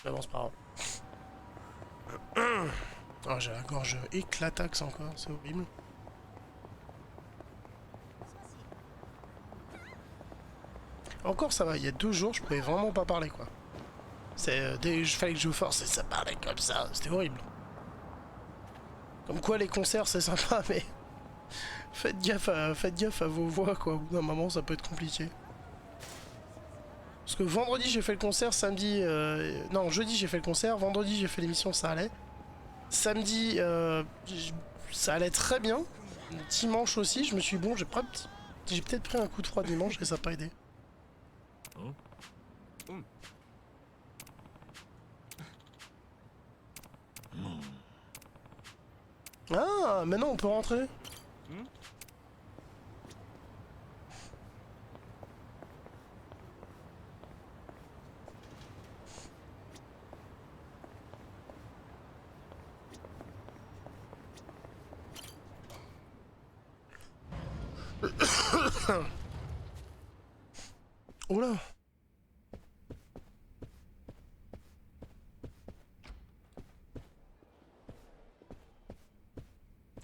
Mais bon, c'est pas grave. Oh, j'ai la gorge éclataxe encore, c'est horrible. Encore ça va, il y a 2 jours, je pouvais vraiment pas parler quoi. Dès que je fallait que je force et ça parlait comme ça, c'était horrible. Comme quoi les concerts c'est sympa, mais faites gaffe à vos voix quoi, au bout d'un moment ça peut être compliqué. Parce que vendredi j'ai fait le concert, samedi... non, jeudi j'ai fait le concert, vendredi j'ai fait l'émission, ça allait. Samedi, ça allait très bien. Dimanche aussi, je me suis dit, bon, j'ai peut-être pris un coup de froid dimanche et ça n'a pas aidé. Ah, maintenant on peut rentrer. Oula.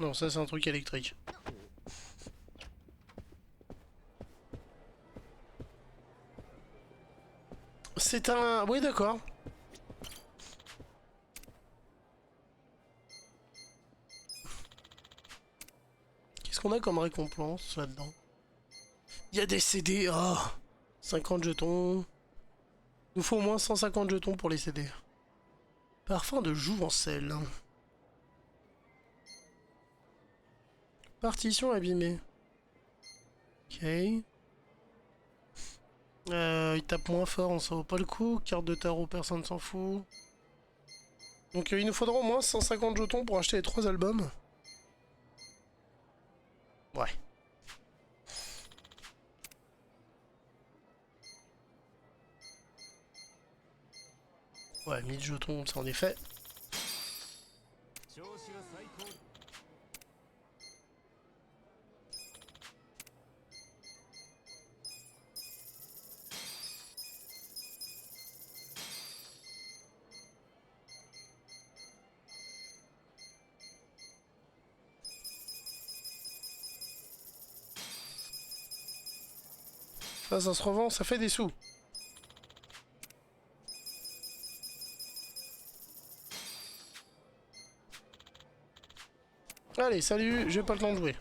Non, ça c'est un truc électrique. C'est un... Oui, d'accord. Qu'est-ce qu'on a comme récompense là-dedans? Il y a des CD, oh 50 jetons. Il nous faut au moins 150 jetons pour les CD. Parfum de jouvencelle. Partition abîmée. Ok. Il tape moins fort, ça vaut pas le coup. Carte de tarot, personne s'en fout. Donc il nous faudra au moins 150 jetons pour acheter les 3 albums. Ouais. Ouais, 1000 jetons, ça en est fait. Ça se revend, ça fait des sous. Allez, salut, j'ai pas le temps de jouer.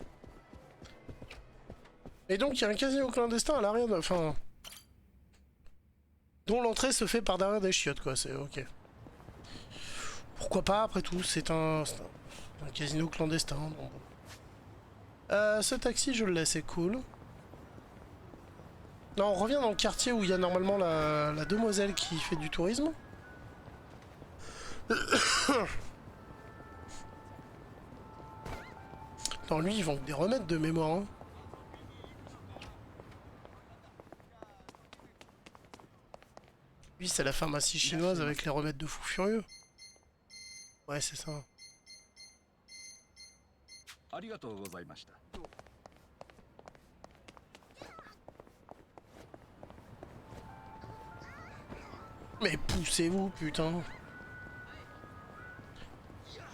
Et donc, il y a un casino clandestin à l'arrière de... Enfin... dont l'entrée se fait par derrière des chiottes, quoi, c'est ok. Pourquoi pas, après tout, c'est un casino clandestin. Donc... ce taxi, je le laisse, c'est cool. Non, on revient dans le quartier où il y a normalement la demoiselle qui fait du tourisme. Non, lui, ils vendent des remèdes de mémoire. Hein. Lui, c'est la pharmacie chinoise avec les remèdes de fou furieux. Ouais, c'est ça. Mais poussez-vous, putain.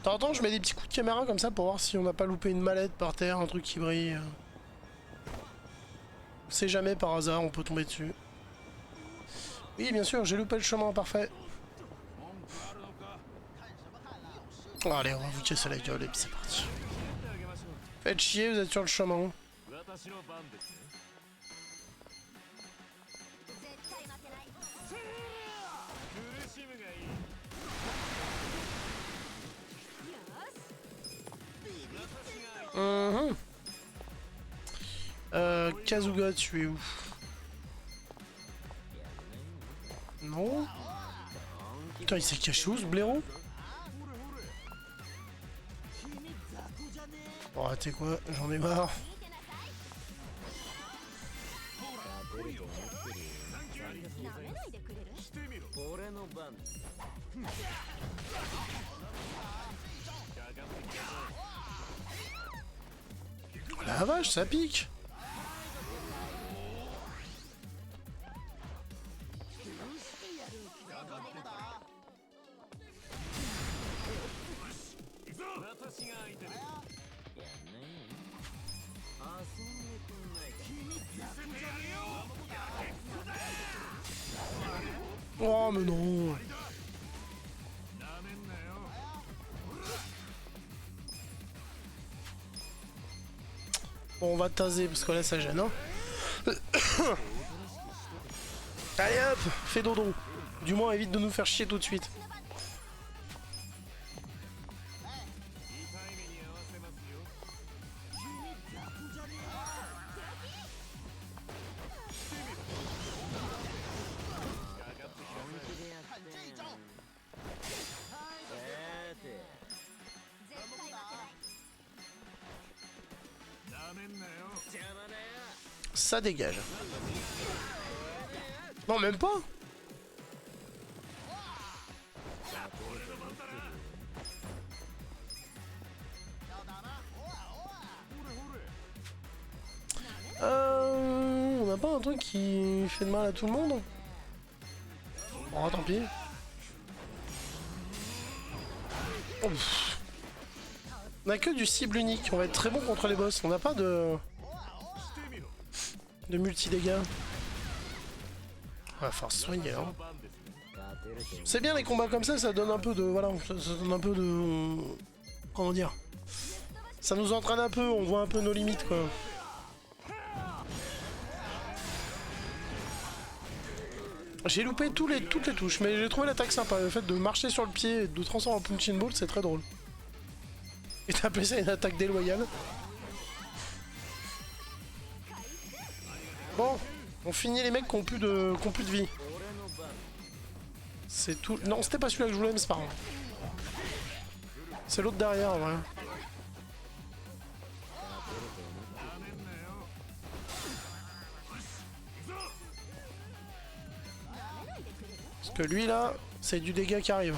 T'entends, je mets des petits coups de caméra comme ça pour voir si on n'a pas loupé une mallette par terre, un truc qui brille. On sait jamais, par hasard, on peut tomber dessus. Oui, bien sûr, j'ai loupé le chemin, parfait. Oh, allez, on va vous casser la gueule et puis c'est parti. Faites chier, vous êtes sur le chemin. Kazuga, tu es où? Non? Putain, il s'est caché où ce blaireau? Oh, tu sais quoi, j'en ai marre. La vache, ça pique. Oh mais non. Bon, on va taser parce que là ça gêne, hein. Allez hop, fais dodo. Du moins évite de nous faire chier tout de suite. Ça dégage. Non, même pas. On n'a pas un truc qui fait de mal à tout le monde? Oh, tant pis. Oh, On a que du cible unique, on va être très bon contre les boss. On n'a pas de multi-dégâts. On va falloir se soigner hein. C'est bien les combats comme ça donne un peu de... Voilà, ça donne un peu de... Comment dire? Ça nous entraîne un peu, on voit un peu nos limites quoi. J'ai loupé toutes les touches, mais j'ai trouvé l'attaque sympa. Le fait de marcher sur le pied et de transformer en punching ball, c'est très drôle. Et t'as appelé ça une attaque déloyale. Bon, on finit les mecs qui ont plus de vie. C'est tout. Non, c'était pas celui-là que je voulais, mais c'est pas grave. C'est l'autre derrière, en vrai. Parce que lui là, c'est du dégât qui arrive.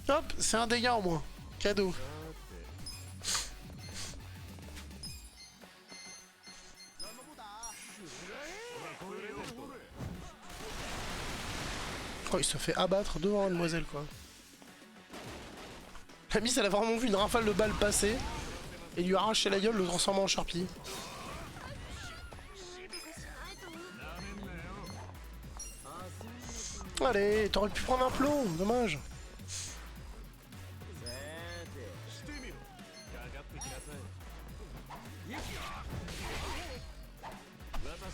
Hop, c'est un dégât en moins. Cadeau. Oh, il se fait abattre devant mademoiselle quoi. La Miss elle a vraiment vu une rafale de balles passer et lui arracher la gueule, le transformant en charpie. Allez, t'aurais pu prendre un plomb, dommage.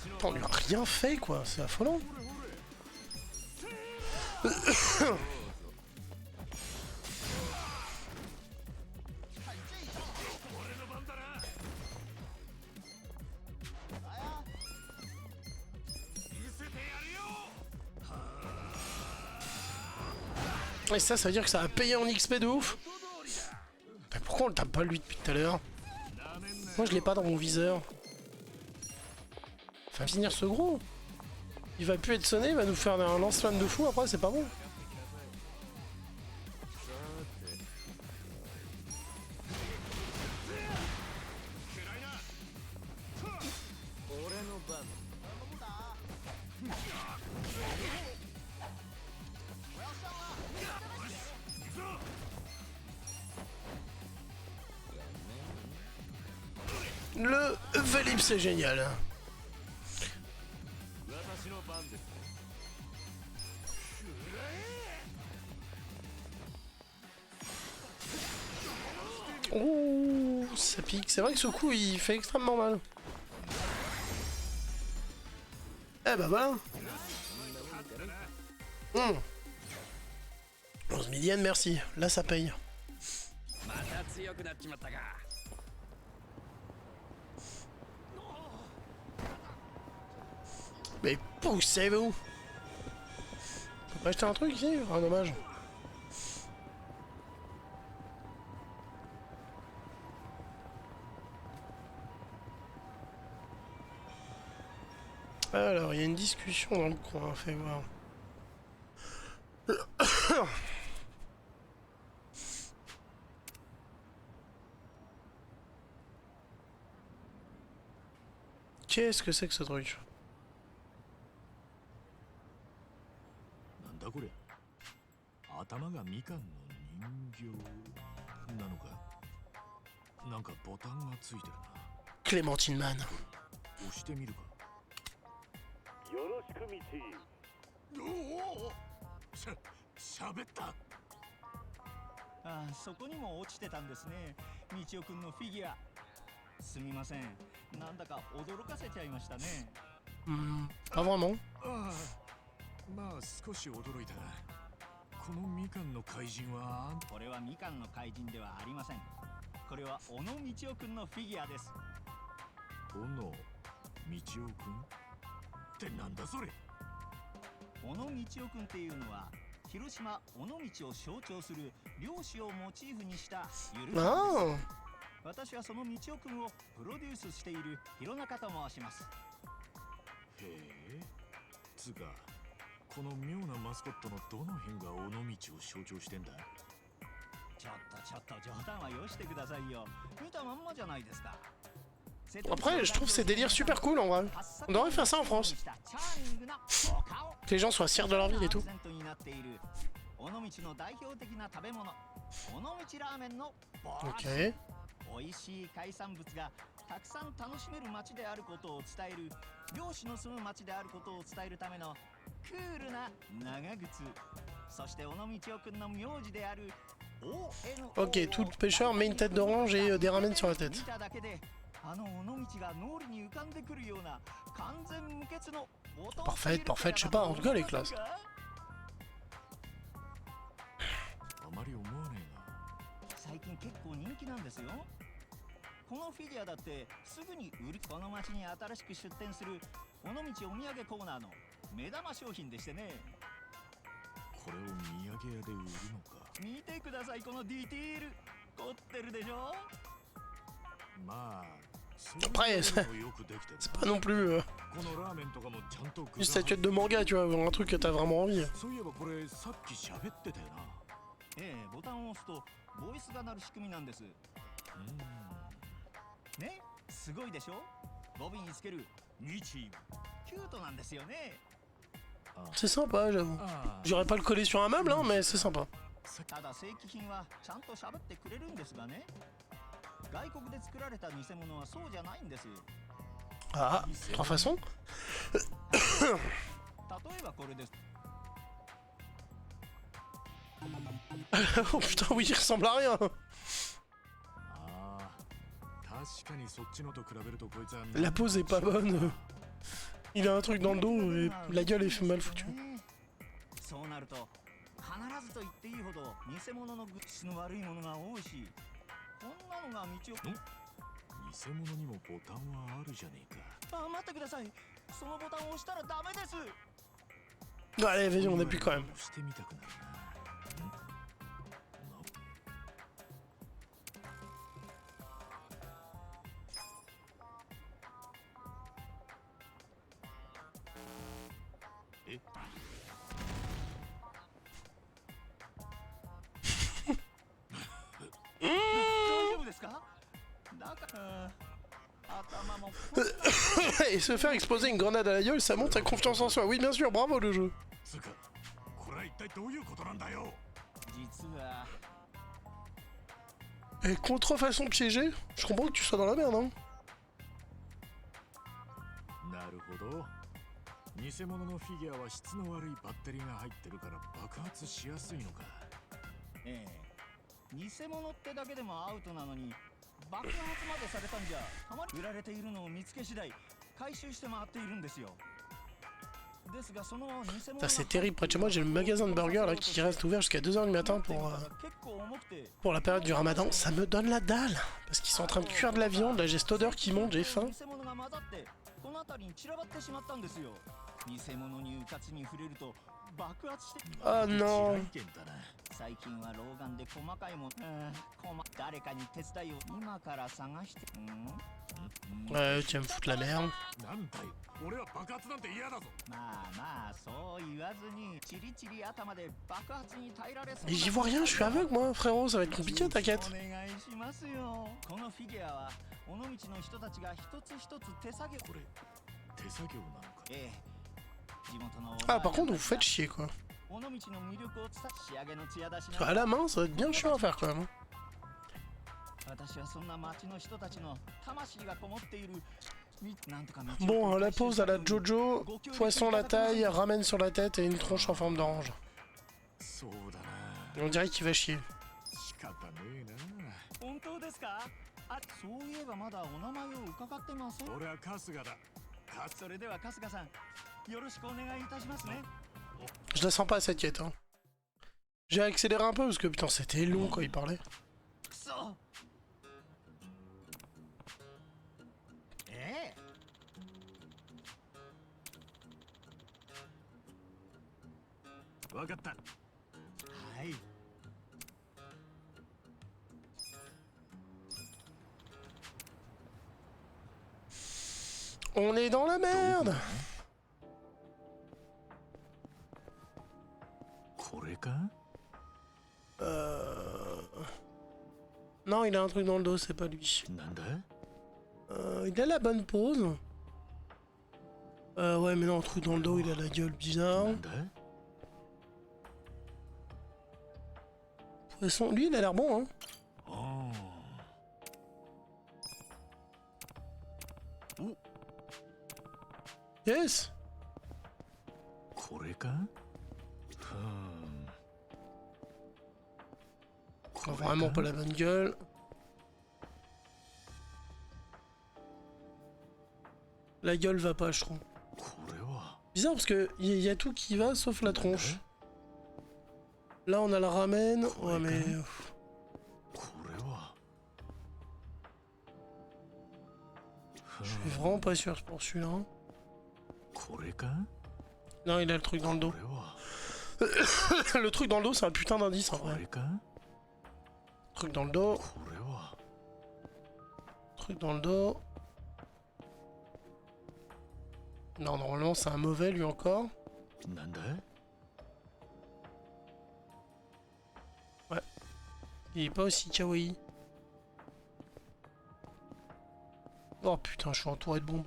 Putain, on lui a rien fait quoi, c'est affolant. Et ça veut dire que ça va payer en XP de ouf. Mais pourquoi on le tape pas lui depuis tout à l'heure? Moi je l'ai pas dans mon viseur. Enfin finir ce gros. Il va plus être sonné, il va nous faire un lance-flamme de fou après, c'est pas bon. Le Velip c'est génial. Ouh, ça pique. C'est vrai que ce coup il fait extrêmement mal. Eh bah voilà. 11 000 yens, merci. Là ça paye. Mais poussez-vous! On peut pas acheter un truc ici? Ah dommage. Alors, il y a une discussion dans le coin, fais voir. Qu'est-ce que c'est que ce truc? なんだこれ。頭がみかんの人形なのか。なんかボタンがついてるな。Clémentine Man. 押してみるか。よろしくミチ。おお。しゃべった。ああ、そこにも落ちてたんですね。みちおくんのフィギュア。すみません。なんだか驚かせちゃいましたね。Pas vraiment. ああ、まあ少し驚いたが、このみかんの怪人はこれはみかんの怪人ではありません。これは小野道夫くんのフィギュアです。小野道夫くんってなんだそれ。小野道夫くんっていうのは広島尾道を象徴する漁師をモチーフにしたゆるキャラです。私はその道夫くんをプロデュースしている弘中と申します。へえ。つうか、この妙なマスコットのどの辺が尾道を象徴してんだ。ちょっと冗談はよしてくださいよ。見たまんまじゃないですか。Après, je trouve ces délires super cool en vrai. On devrait faire ça en France. Que les gens soient fiers de leur ville et tout. 尾道の代表的な食べ物尾道ラーメンのボー Ok. ス。美味しい海産物がたくさん楽しめる町であることを伝える、漁師の住む町であることを伝えるためのクールな長靴。そして尾道くんの名字である ONO。 Ok, tout pêcheur met une tête d'orange et des ramen sur la tête. 見ただけであの尾道が脳裏に浮かんでくるような完全無欠の Parfait, parfait, je sais pas, en tout cas elle est classe. あまり思わね最近結構人気なんですよ。このフィギュアだってすぐに売る。この町に新しく出店する尾道お土産コーナーの目玉商品でしてね。えな。これを土産屋で売るのか。見てください、このディティール凝ってるでしょ。まあ、そう Après, いうのもよくできてる c'est pas non plus このラーメンとかもちゃんと具 une が入って statuette de manga, tu vois, un truc que t'as vraiment envie. そういえばこれさっき喋ってたよな。ええ、ボタンを押すとボイスが鳴る仕組みなんです。ね、すごいでしょ。語尾につける日キュートなんですよね。 C'est sympa, j'avoue. ああ J'aurais pas le coller sur un meuble, hein, mais c'est sympa. ただ正規品はちゃんと喋ってくれるんですがね。外国で作られた偽物はそうじゃないんです。 Ah, trois façons. 例えばこれです。 Oh putain, oui, il ressemble à rien. ああ、確かにそっちのと比べるとこいつは La pose est pas bonne. Il a un truc dans le dos et la gueule est mal foutue. そうなると必ずと言っていいほど偽物のグッズの悪いものが多いし、こんなのが道を。偽物にもボタンはあるじゃねえか。あ、待ってください。そのボタンを押したらダメです。 Allez, vas-y, on appuie quand même. してみたくなるな。え、大丈夫ですか？だから頭も Et se faire exploser une grenade à la gueule, ça montre sa confiance en soi. Oui, bien sûr, bravo le jeu. つうか、これは一体どういうことなんだよ。実は Et contrefaçon piégée, je comprends que tu sois dans la merde, hein. なるほど。偽物のフィギュアは質の悪いバッテリーが入ってるから爆発しやすいのか。ええ、偽物ってだけでもアウトなのに爆発までされたんじゃたまり売られているのを見つけ次第回収して回っているんですよ。ですがその偽物 Putain, c'est terrible. Près de chez moi, j'ai le magasin de burgers là qui reste ouvert jusqu'à 2h du matin 結構重くて pour la période du ramadan. Ça me donne la dalle. Parce qu'ils sont en train de cuire de la viande. Là, j'ai cette odeur qui monte, j'ai faim. 偽物が混ざってこの辺りに散らばってしまったんですよ。偽物にうかつに触れると爆発して。 Oh 実 non. 体験だな。最近は老眼で細かいもん、誰かに手伝いを今から探して。 Ouais, tu vas me foutre la merde. なんだよ。俺は爆発なんて嫌だぞ。まあまあそう言わずにチリチリ頭で爆発に耐えられそうな。 Mais j'y vois rien, je suis aveugle moi, frérot. Ça va être compliqué, t'inquiète. お願いしますよ。このフィギュアは尾道の人たちが一つ一つ手作業。これ手作業なのか。ええ、地元の Ah, par contre, vous faites chier quoi. 尾道の魅力を伝え仕上げの艶出し À la main, ça va être bien chiant à faire quand même. 私はそんな町の人たちの魂がこもっている。 Bon, la pose à la Jojo, poisson la taille, ramène sur la tête et une tronche en forme d'orange. そうだな。 On dirait qu'il va chier. 仕方ねえな。本当ですか？あ、そういえばまだお名前を伺ってません。俺は春日だ。それでは春日さん、よろしくお願いいたしますね。 Je la sens pas cette quête. Hein. J'ai accéléré un peu parce que putain, c'était long quand il parlait. くそ。ええ。 わかった。はい。 On est dans la merde. これか？ Non, il a un truc dans le dos, c'est pas lui. なんだ？ Il a la bonne pose. Ouais, mais non, un truc dans le dos, il a la gueule bizarre. なんだ？ poisson. Lui, il a l'air bon, hein. ああ Yes. これかふーん Oh, vraiment pas la bonne gueule. La gueule va pas, je trouve. これは Bizarre parce que y a tout qui va sauf la tronche. Là, on a le ramen. Ouais, mais. これは Je suis vraiment pas sûr pour celui-là. Hein. これか Non, il a le truc dans le こ dos. れは Le truc dans le dos, c'est un putain d'indice en こ vrai. れか Truc dans le dos, これは truc dans le dos. Non, normalement, c'est un mauvais lui encore. なんだ Il est pas aussi kawaii. Oh putain, je suis entouré de bombes.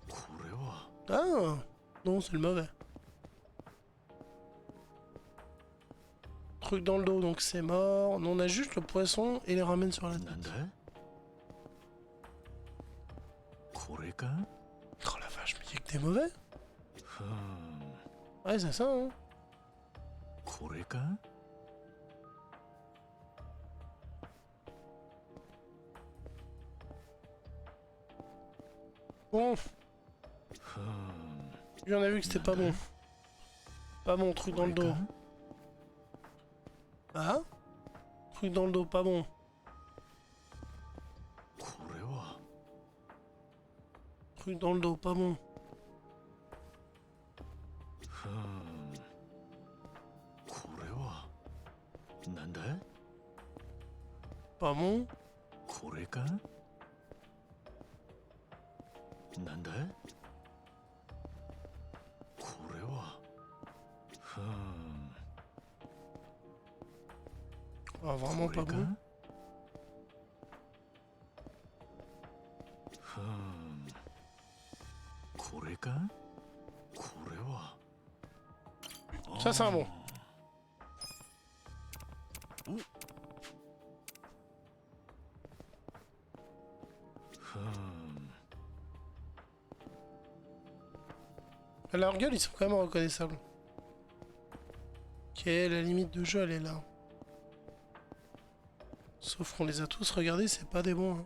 これは Ah non, c'est le mauvais. Truc dans le dos, donc c'est mort. Non, on a juste le poisson et les ramen sur la なん tête. だこれか Oh la vache, mais y'a que des mauvais. ふーん Ouais, c'est ça, hein. これか Bon, ふーん lui on a vu que c'était pas bon. Pas bon, truc dans le dos. これか Ah Truc dans le dos, pas bon. これは Truc dans le dos, pas bon. ふーんこれはなんだ Pas bon. これかなんだこれはふーん Ah, vraiment こ pas れか bon. ふーんこれかこれは Ça, c'est un bon. ふーん À leur gueule, ils sont quand même reconnaissables. Ok, la limite de jeu, elle est là. Sauf qu'on les a tous regardés, c'est pas des bons. Hein.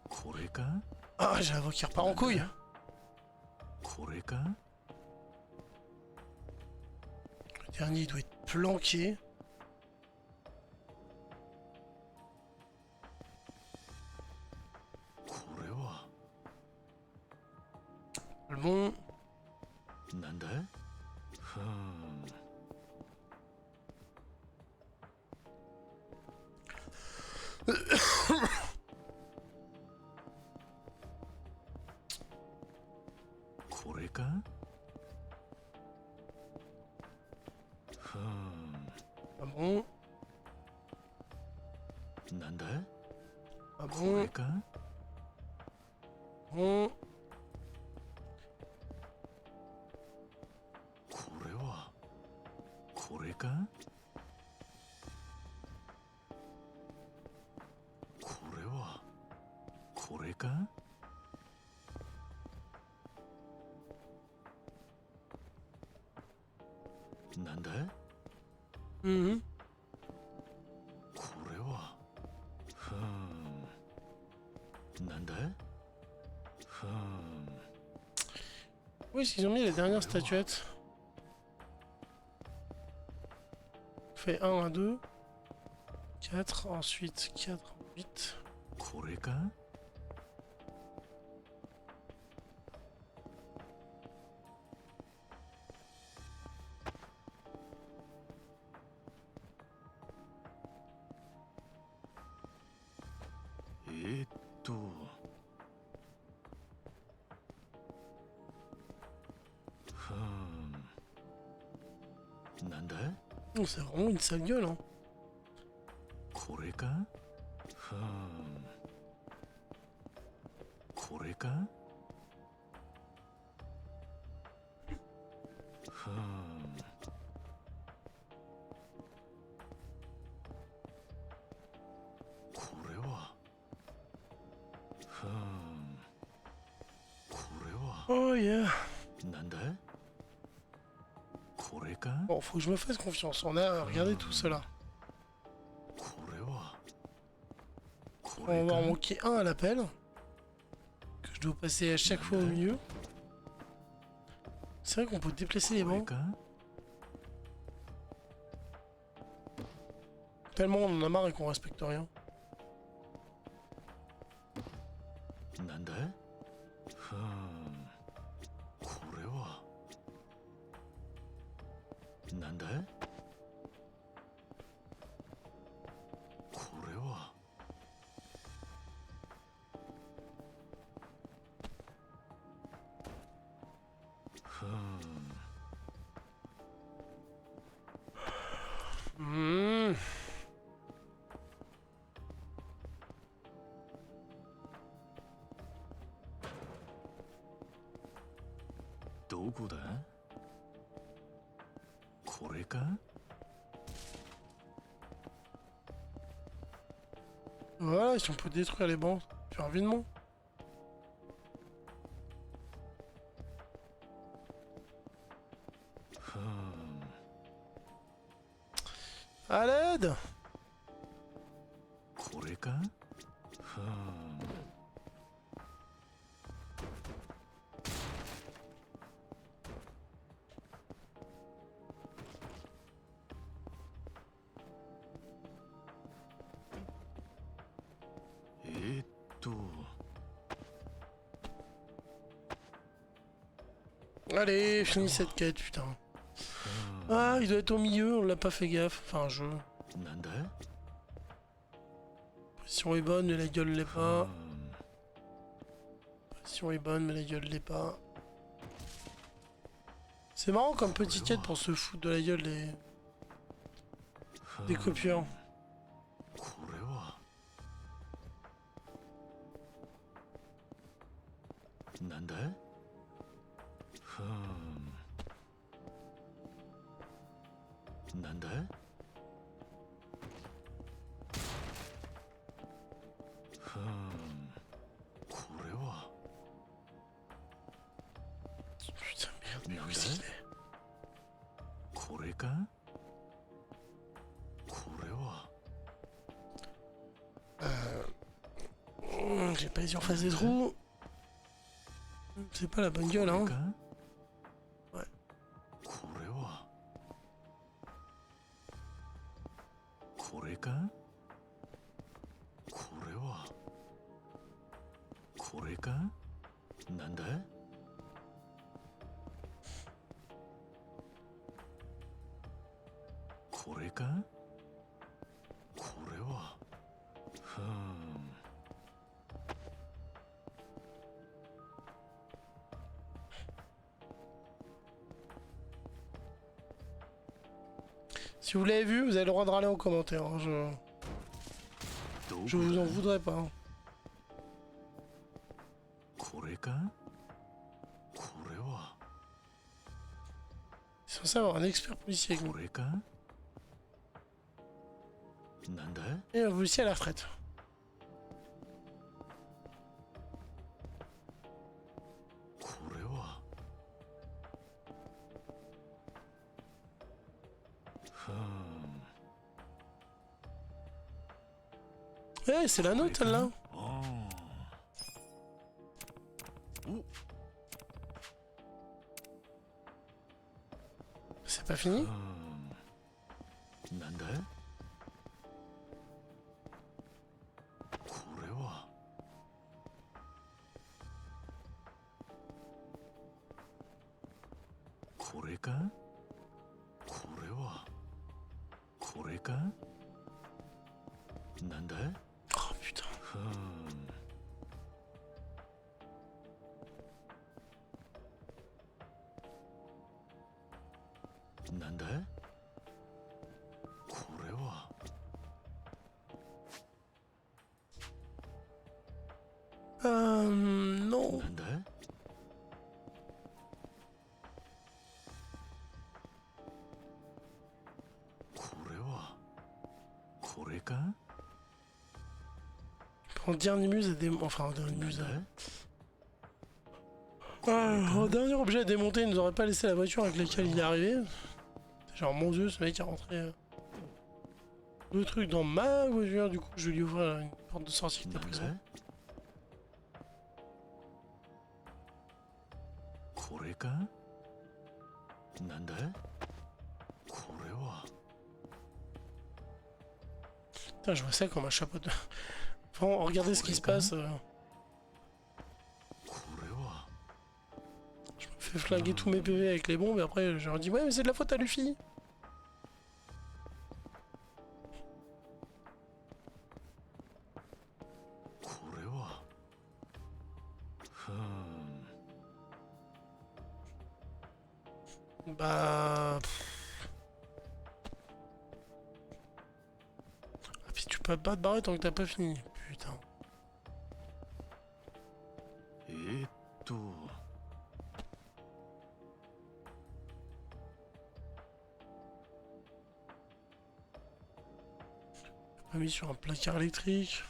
これか Ah, j'ai l'avocat qui repart en couille. これか Le dernier, il doit être planqué. Le bon. なんだふーん これかふーん Pas bon. なんだ Pas これ bon. か Bon. これはこれかこれはこれか なんだ Mhm. これはふーんなんだふーん Où est-ce qu'ils ont mis les dernières statuettes? Fait 1 à 2. 4, ensuite 4, 8. これかとふーんなんだ Oh, c'est vraiment une sale gueule, hein. これかふーんこれかふーん Oh yeah. なんだこれか Bon, faut que je me fasse confiance. On a regardé tout cela. これはこ On va れ en か manquer un à l'appel. Que je dois passer à chaque fois au milieu. C'est vrai qu'on peut déplacer les これ bancs. か Tellement on en a marre et qu'on respecte rien. なんだふーんこれはなんだこれは Hmm. Voilà, si on peut détruire les bancs, faire vinement. À l'aide! これかふーん Allez, finis cette quête, putain. Ah, il doit être au milieu, on l'a pas fait gaffe. Enfin, je... なんだ Position est bonne, mais la gueule l'est pas. Position est bonne, mais la gueule l'est pas. C'est marrant comme petite quête pour se foutre de la gueule des copieurs. これはなんだふーんなんだふーんこれは Putain, merde, mais où Merde. est-ce qu'il est? これかこれは J'ai pas les yeux en face des trous. C'est pas la bonne gueule, これ hein. か Ouais. これはこれかこれはこれかなんだこれかこれはふーん Si vous l'avez vu, vous avez le droit de râler en commentaire. Hein, je vous en voudrais pas. Hein. これかこれは C'est censé avoir un expert policier avec nous. これかなんだ Et un policier à la retraite. これはふーん Eh, c'est la nôtre celle-là. あーお C'est pas fini? なんだこれはこれかこれはこれかなんだ Oh putain. ふーんなんだこれは Non. なんだこれはこれか En dernier muse à des... Enfin, en dernier なん muse だ à... En dernier objet à démonter, il nous aurait pas laissé la voiture avec laquelle il est arrivé. Genre, mon dieu, ce mec a rentré le truc dans ma voiture. Du coup, je vais lui ouvrir une porte de sortie qui était なんだ présente. これかなんだこれは Putain, je vois ça comme un chapeau de... Enfin, regardez ce qui se passe. これは Je me fais flinguer tous mes PV avec les bombes et après je leur dis ouais mais c'est de la faute à Luffy. これはふーん Bah... Ah puis tu peux pas te barrer tant que t'as pas fini. Putain. と Pas mis sur un placard électrique.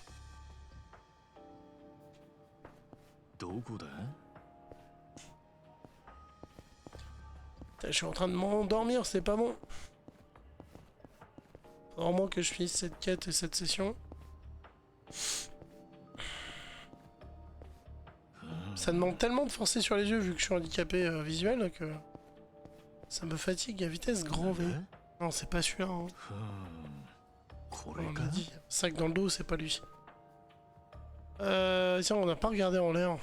どこだ Putain, je suis en train de m'endormir, c'est pas bon. Faut vraiment que je finisse cette quête et cette session. Ça demande tellement de forcer sur les yeux vu que je suis handicapé visuel que ça me fatigue à vitesse grand V. Non, c'est pas celui-là. Hein. ふーんこれ On か a dit. Sac dans le dos, c'est pas lui. Tiens, on n'a pas regardé en l'air.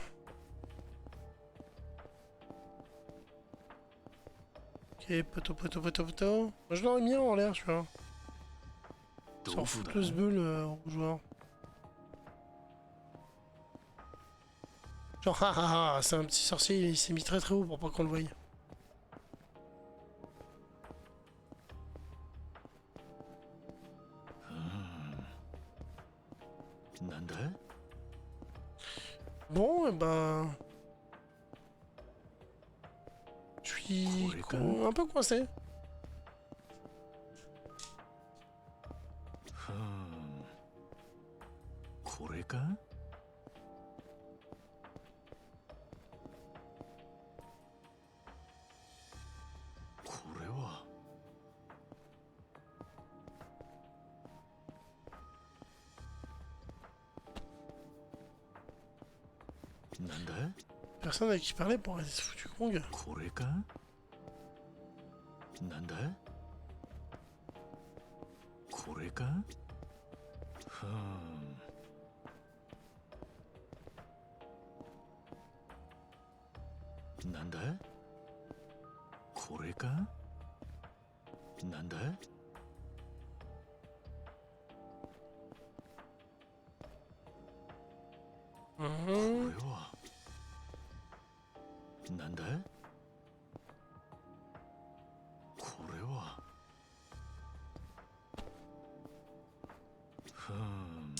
Ok, poteau, poteau, poteau, poteau. Moi, je l'aurais mis en l'air, tu vois. ど Sans こ foutre だ le sbeul au joueur. Genre, ah ah ah, c'est un petit sorcier, il s'est mis très très haut pour pas qu'on le voie. なんだ Bon, et ben... Je suis un peu coincé. ふーんこれかこれは なんだ Personne à qui parler pour arrêter ce foutu Kong. これかなんだこれかふーんなんだこれかなんだ こ Mhm. れはなんだこれはふーん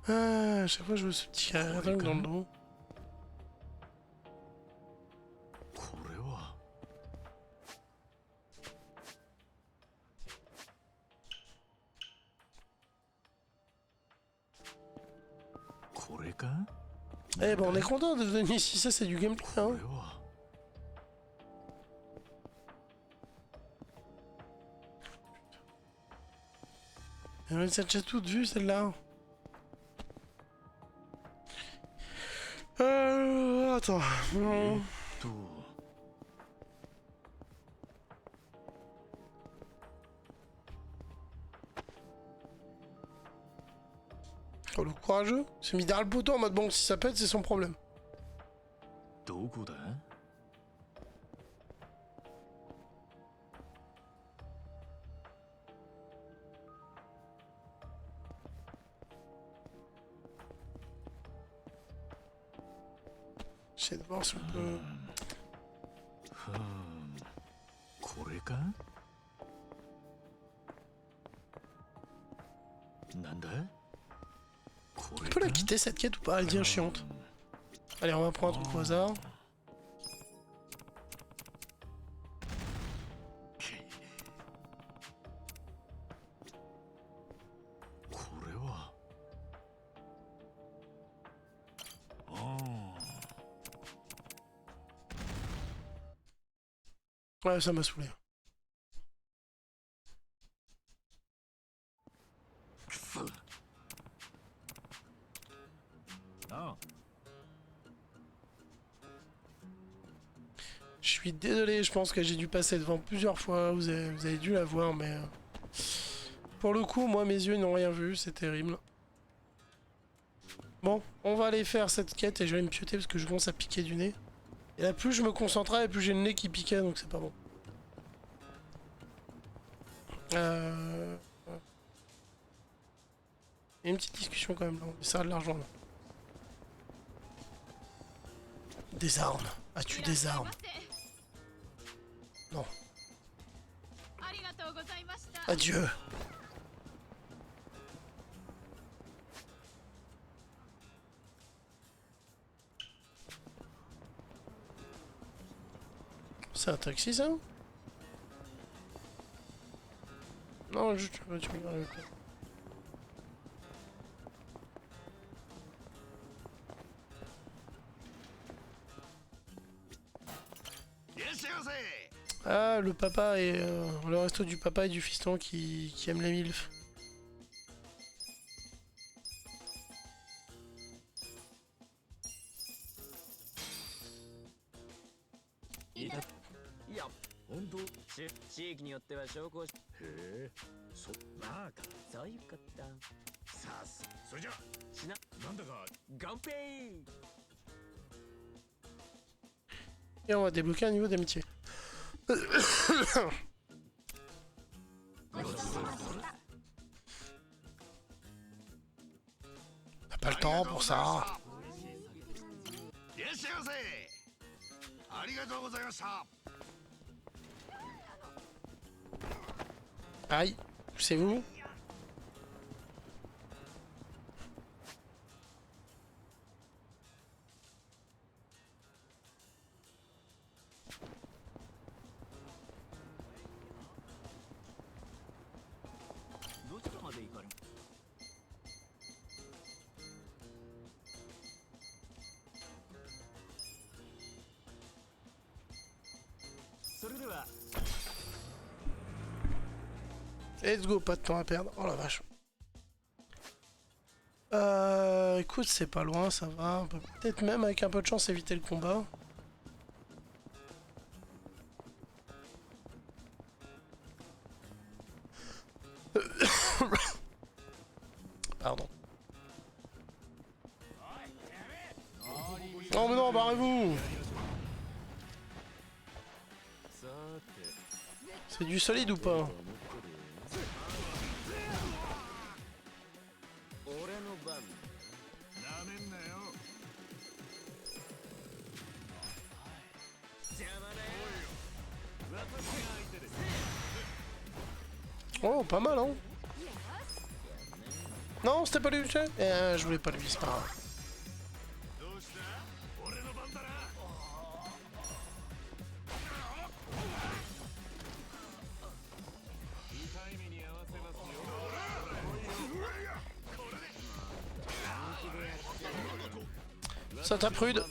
Ah, à chaque fois je vois ce petit rectangle dans le dos. これは これか Eh ben on est content de venir ici, ça c'est du gameplay こ hein. れは On les a déjà toutes vues celle-là. Attends. と Oh le courageux. Il s'est mis derrière le poteau en mode bon si ça pète c'est son problème. どこだ J'essaie de voir si on peut... ふーんこれかなんだこ On れ peut か la quitter cette quête ou pas? Elle devient chiante. Allez on va prendre un truc au hasard. これはあ Ouais, ça m'a saoulé. Non. Je suis désolé, je pense que j'ai dû passer devant plusieurs fois, vous avez dû la voir, mais... pour le coup, moi, mes yeux n'ont rien vu, c'est terrible. Bon, on va aller faire cette quête et je vais me pioter parce que je commence à piquer du nez. Et là, plus je me concentrais, et plus j'ai le nez qui piquait, donc c'est pas bon. Il y a une petite discussion quand même, là. Ça a de l'argent, là. Des armes. As-tu des armes? Non. Adieu. C'est un taxi, ça? Non, juste tu regardes avec moi. Ah, le papa et le resto du papa et du fiston qui aime les milfs.いや、本当。地域によっては証拠を。へえ、まあか。そういうこと。さす。それじゃしな。なんだか乾杯。 Et on va débloquer un niveau d'amitié. T'as pas le temps pour ça. Aïe, c'est vous? Let's go, pas de temps à perdre. Oh la vache. Écoute, c'est pas loin, ça va. On peut peut-être même avec un peu de chance éviter le combat. Pardon. Non mais non, barrez-vous. C'est du solide ou pas? Oh, pas mal, hein. Non, c'était pas lui, je voulais pas lui, c'est pas grave. Ça t'a prude.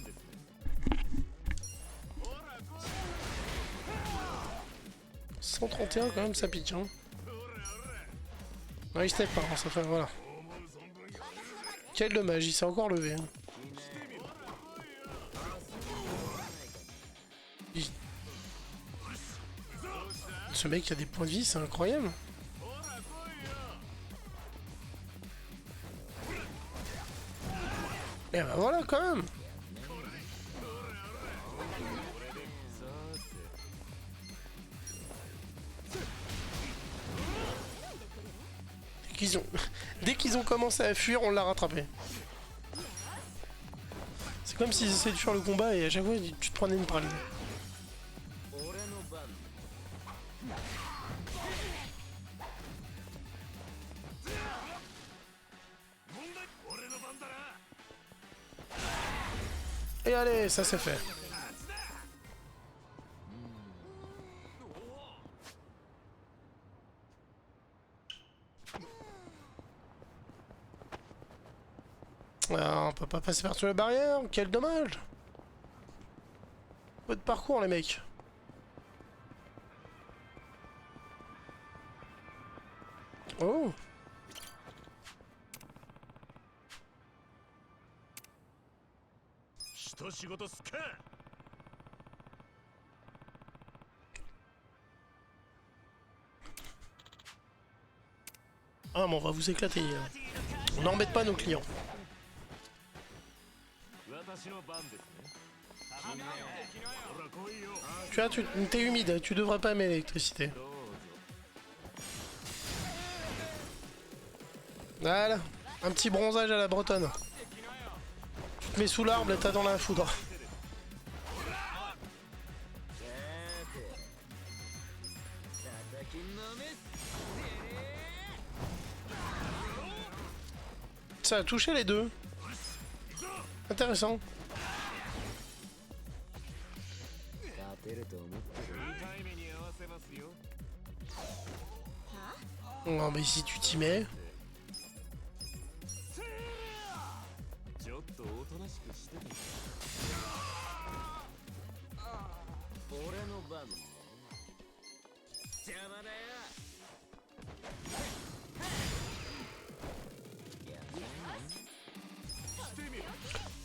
« 131 quand même, ça pique, hein. Non, il step pas, ça fait, voilà. Quel dommage, il s'est encore levé. Hein. Ce mec a des points de vie, c'est incroyable. Et bah voilà quand même. Dès qu'ils ont commencé à fuir, on l'a rattrapé. C'est comme s'ils essayaient de fuir le combat et à chaque fois tu te prenais une praline. Et allez, ça c'est fait. Ah, on peut pas passer par-dessus la barrière, quel dommage. Peu de parcours les mecs. Oh. Ah, mais on va vous éclater. On n'embête pas nos clients. Tu vois, t'es humide, tu devrais pas aimer l'électricité. Voilà, un petit bronzage à la bretonne. Tu te mets sous l'arbre et t'attends la foudre. Ça a touché les deux. Intéressant. Non mais si tu t'y mets.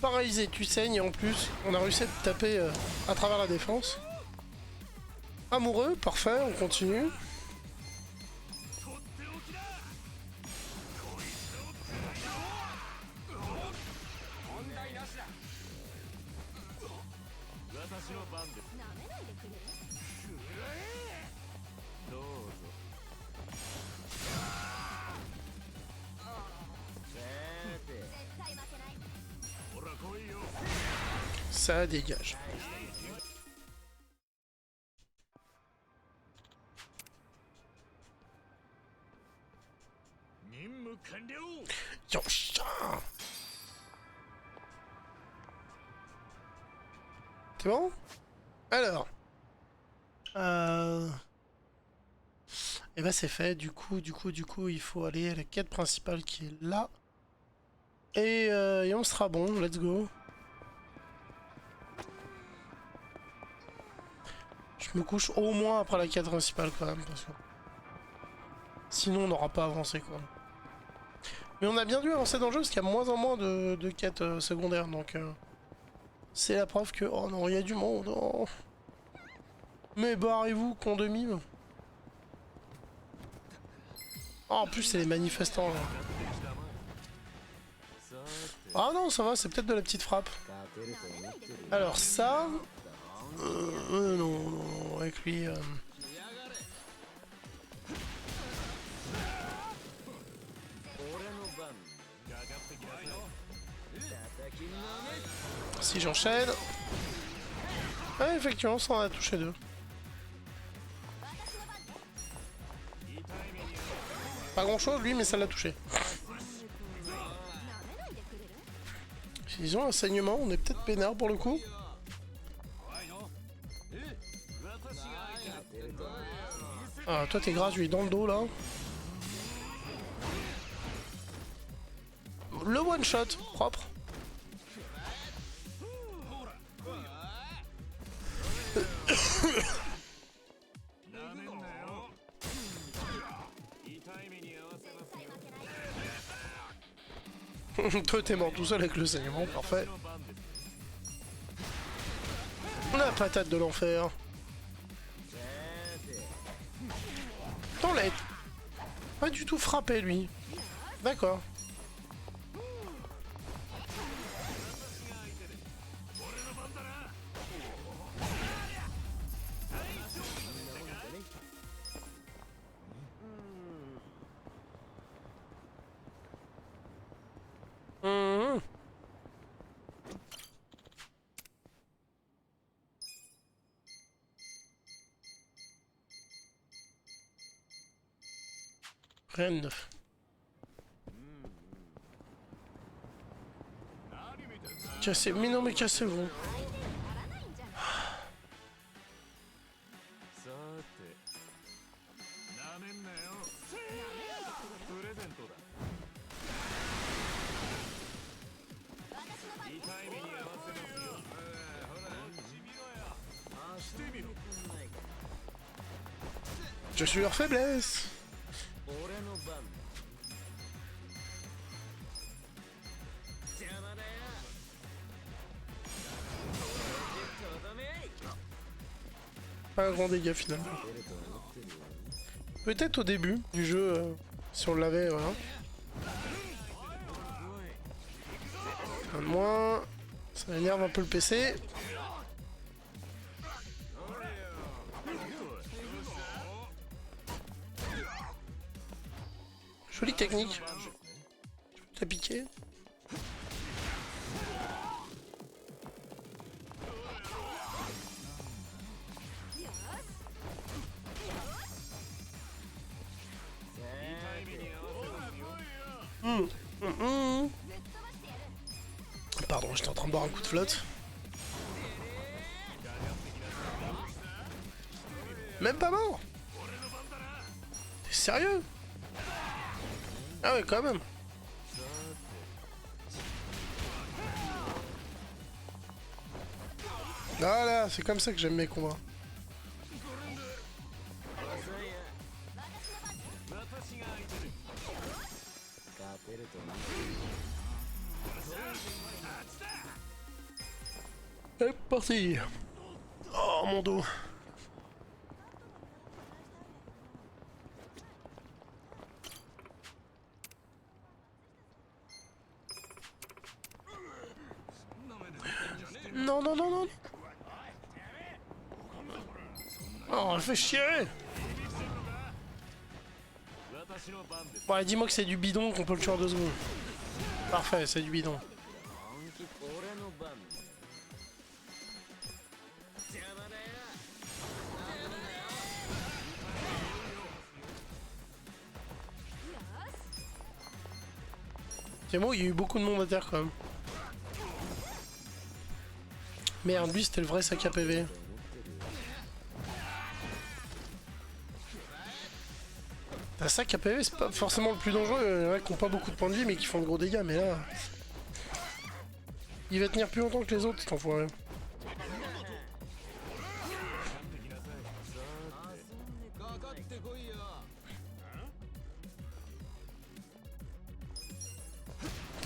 Paralysé, tu saignes et en plus on a réussi à te taper à travers la défense. Amoureux, parfait, on continue. Ça dégage. Yosha. C'est bon? Alors. Et bah c'est fait. Du coup, il faut aller à la quête principale qui est là. Et on sera bon. Let's go. Je me couche au moins après la quête principale quand même, parce que sinon on n'aura pas avancé quoi. Mais on a bien dû avancer dans le jeu parce qu'il y a moins en moins de quêtes secondaires, donc c'est la preuve que... Oh non, il y a du monde, oh. Mais barrez-vous, con de mime. Oh, en plus c'est les manifestants là. Ah non, ça va, c'est peut-être de la petite frappe. Alors ça... non, avec lui... Si j'enchaîne... Ah, effectivement, ça en a touché deux. Pas grand chose lui, mais ça l'a touché. S'ils ont un saignement, on est peut-être peinard pour le coup. Ah, toi t'es gratuit dans le dos là. Le one shot, propre. Toi t'es mort tout seul avec le saignement, parfait. La patate de l'enfer. T'en l'as pas du tout frappé lui. D'accord. Rien de neuf. Cassez, mais non mais cassez-vous. Je suis leur faiblesse. pas un grand dégât finalement. Peut-être au début du jeu, si on l'avait, voilà. Un de moins. Ça énerve un peu le PC. Jolie technique. T'as piqué. Pardon, j'étais en train de boire un coup de flotte. Même pas mort. T'es sérieux? Ah ouais, quand même. Voilà, c'est comme ça que j'aime mes combats. C'est parti. Oh mon dos. Non, non, non, non. Oh, elle fait chier. Ouais, dis-moi que c'est du bidon, qu'on peut le tuer en 2 secondes. Parfait, c'est du bidon. C'est moi, il y a eu beaucoup de monde à terre quand même. Merde, lui c'était le vrai sac à PV. Un sac à PV, c'est pas forcément le plus dangereux. Il y en a qui ont pas beaucoup de points de vie mais qui font de gros dégâts. Mais là, il va tenir plus longtemps que les autres, cet enfoiré.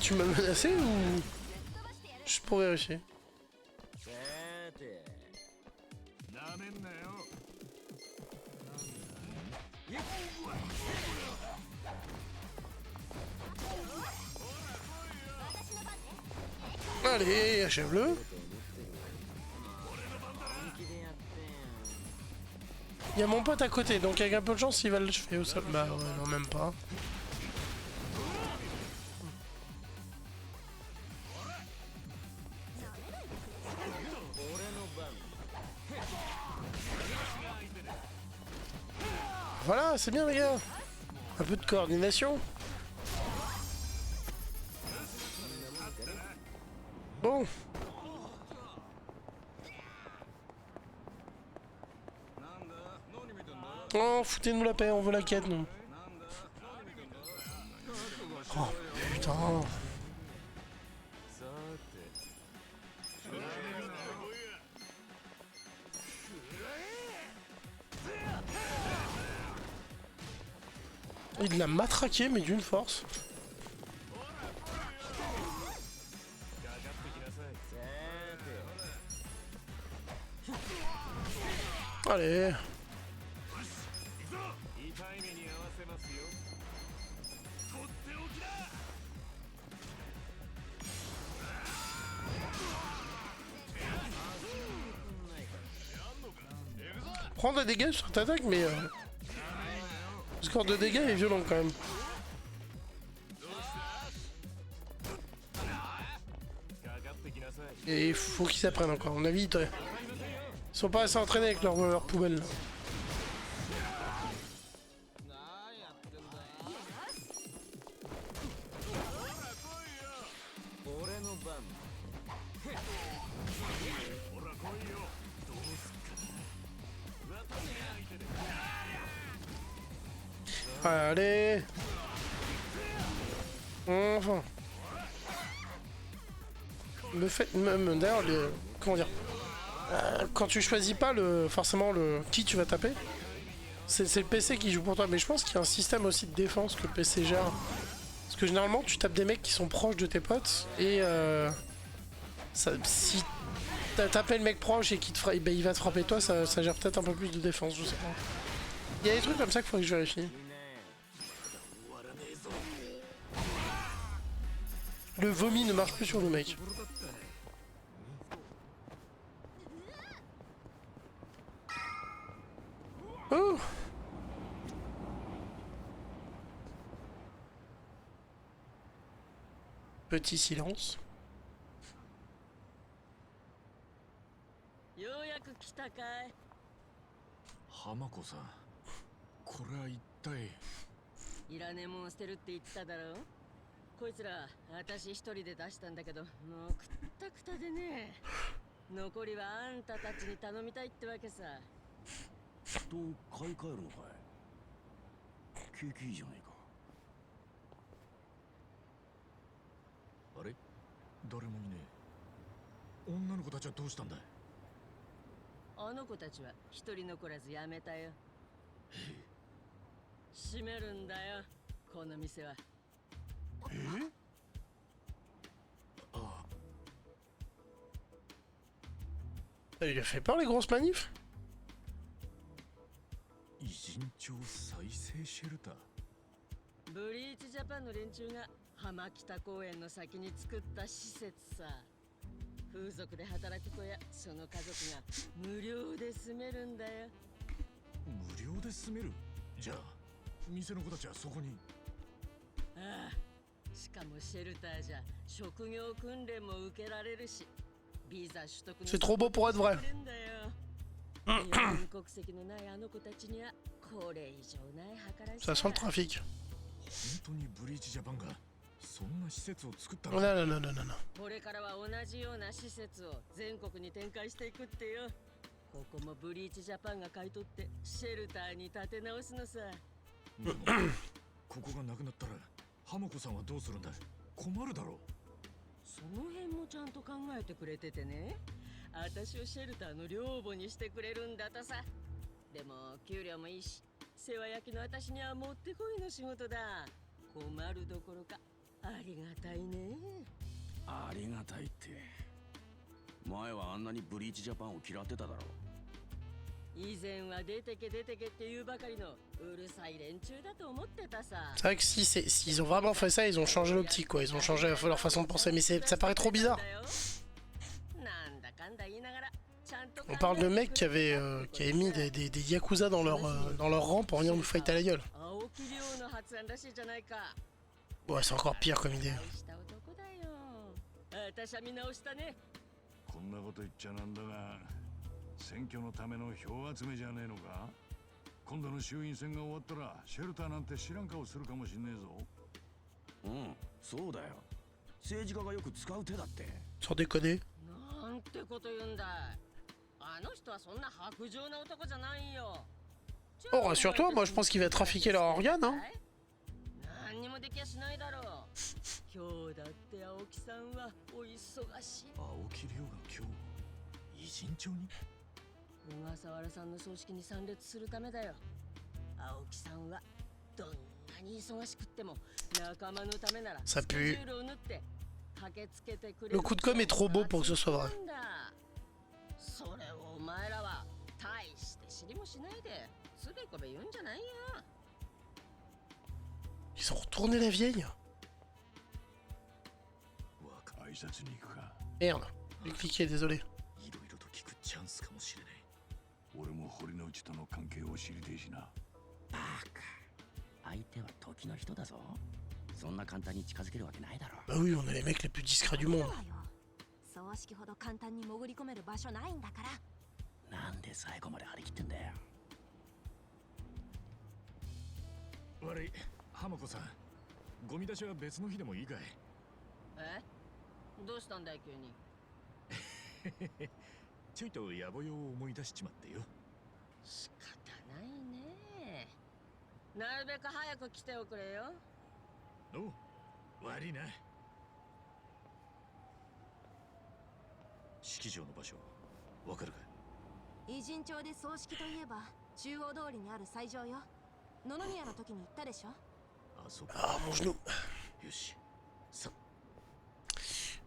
Tu m'as menacé ou juste pour vérifier? Allez, achève-le. Il y a mon pote à côté, donc avec un peu de chance, il va le chever au sol. Bah ouais, non, même pas. Voilà, c'est bien les gars. Un peu de coordination. Bon. Oh, foutez-nous la paix, on veut la quête, nous. Oh, putain. Il l'a matraqué, mais d'une force. Allez. Prends des dégâts sur ta attaque, mais le score de dégâts est violent quand même. Et il faut qu'ils s'apprennent encore. À mon avis, ils sont pas assez entraînés avec leur poubelle. Là. Allez. Enfin. Le fait même d'ailleurs comment dire, quand tu choisis pas forcément qui tu vas taper, c'est le PC qui joue pour toi. Mais je pense qu'il y a un système aussi de défense que le PC gère. Parce que généralement tu tapes des mecs qui sont proches de tes potes et si t'as tapé le mec proche et qu'il te frappe, il va te frapper toi, ça gère peut-être un peu plus de défense, je sais pas. Il y a des trucs comme ça qu'il faudrait que je vérifie. Le vomi ne marche plus sur nous, mec. Oh! Petit silence. ようやく来たかい。浜子さん、これは一体。いらねえもん捨てるって言ってただろ。こいつら私一人で出したんだけど、もうくったくたでね。残りはあんたたちに頼みたいってわけさ。と買い替えるのかい。景気いいじゃないか。あれ、誰もいねえ。女の子たちはどうしたんだい。あの子たちは一人残らずやめたよ。閉めるんだよ、この店は。Ça lui a fait peur les grosses manifs? 偉人町再生シェルター。ブリーチジャパンの連中が浜北公園の先に作った施設さ。風俗で働く子やその家族が無料で住めるんだよ。無料で住める。じゃあ店の子たちはそこに。ああ、しかもシェルターじゃ職業訓練も受けられるし、ビザ取得の C'est trop beau pour être vrai. 日本国籍のないあの子たちにはこれ以上ない計らい Ça sent le trafic. 本当にブリーチジャパンがそんな施設を作ったの。 Non, non, non, non, non, non. これからは同じような施設を全国に展開していくってよ。ここもブリーチジャパンが買い取ってシェルターに建て直すのさ。でもここがなくなったら浜子さんはどうするんだ。困るだろう。その辺もちゃんと考えてくれててね。私をシェルターの寮母にしてくれるんだとさ。でも給料もいいし、世話焼きの私にはもってこいの仕事だ。困るどころかありがたいね。ありがたいって。前はあんなにブリーチジャパンを嫌ってただろ。以前は出てけ出てけっていうばかりのうるさい連中だと思ってたさ。 C'est vrai que s'ils ont vraiment fait ça, ils ont changé l'optique, quoi. Ils ont changé leur façon de penser, mais ça paraît trop bizarre. On parle de mecs qui avaient mis des yakuza dans leur rang pour venir nous fight à la gueule. Ouais, c'est encore pire comme idée. こんなこと言っちゃなんだが、選挙のための票集めじゃねえのか。今度の衆院選が終わったらシェルターなんて知らん顔するかもしんねえぞ。うん、そうだよ。政治家がよく使う手だって。Sans déconner. なんてこと言うんだ。あの人はそんな薄情な男じゃないよ。 Oh, rassure-toi, moi je pense qu'il va trafiquer leur organe, hein. 何にもできやしないだろう。今日だって青木さんはお忙しい。青木亮が今日偉人町に。小笠原さんの葬式に参列するためだよ。青木さんはどんなに忙しくっても仲間のためならスケジュールを縫って駆けつけてくれる。 Le coup de com' est trop beau pour que ce soit vrai. それをお前らは大して知りもしないでつべこべ言うんじゃないよ。 Ils ont retourné la vieille. 挨拶に行くか。 Merde. J'ai cliqué, désolé. いろいろと聞くチャンスかもしれない。俺も堀之内との関係を知りてえしな。バカ。相手は時の人だぞ。そんな簡単に近づけるわけないだろ。 Bah oui, on est les mecs les plus discrets du monde. 葬式ほど簡単に潜り込める場所ないんだから。なんで最後まで張り切ってんだよ。悪い、浜子さん。ゴミ出しは別の日でもいいかい。え？どうしたんだい急に。ちょいと野暮用を思い出しちまってよ。仕方ないね。なるべく早く来ておくれよ。おう、悪いな。式場の場所わかるか。偉人町で葬式といえば中央通りにある斎場よ。野々宮の時に行ったでしょ。あそこ。Ah, mon genou. よし。さ。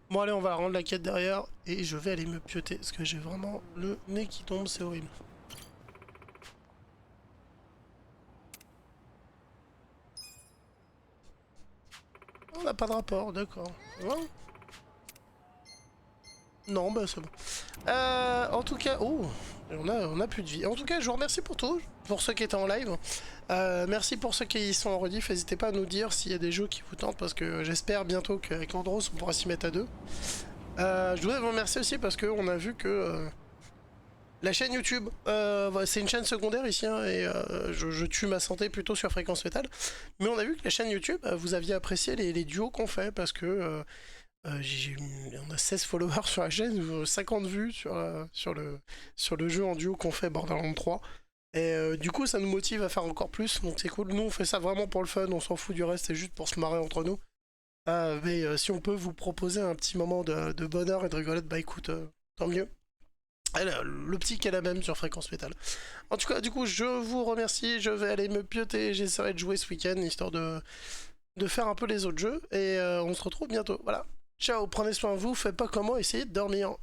Bon allez, on va rendre la quête derrière et je vais aller me pioter parce que j'ai vraiment le nez qui tombe, c'est horrible. On n'a pas de rapport, d'accord. Ouais. Non, bah c'est bon. En tout cas, oh, on a plus de vie. En tout cas, je vous remercie pour tout, pour ceux qui étaient en live. Merci pour ceux qui y sont en rediff. N'hésitez pas à nous dire s'il y a des jeux qui vous tentent, parce que j'espère bientôt qu'avec Andros, on pourra s'y mettre à deux. Je voudrais vous remercier aussi parce qu'on a vu que la chaîne YouTube, c'est une chaîne secondaire ici, hein, et je tue ma santé plutôt sur Fréquence Métal. Mais on a vu que la chaîne YouTube, vous aviez apprécié les duos qu'on fait, parce que on a 16 followers sur la chaîne, 50 vues sur le jeu en duo qu'on fait Borderlands 3. Et du coup, ça nous motive à faire encore plus, donc c'est cool. Nous, on fait ça vraiment pour le fun, on s'en fout du reste, c'est juste pour se marrer entre nous. Mais si on peut vous proposer un petit moment de bonheur et de rigolade, bah écoute, tant mieux. L'optique est la même sur Fréquence Métal. En tout cas, du coup, je vous remercie, je vais aller me pioter, j'essaierai de jouer ce week-end, histoire de faire un peu les autres jeux, et on se retrouve bientôt. Voilà. Ciao, prenez soin de vous, faites pas comment, essayez de dormir.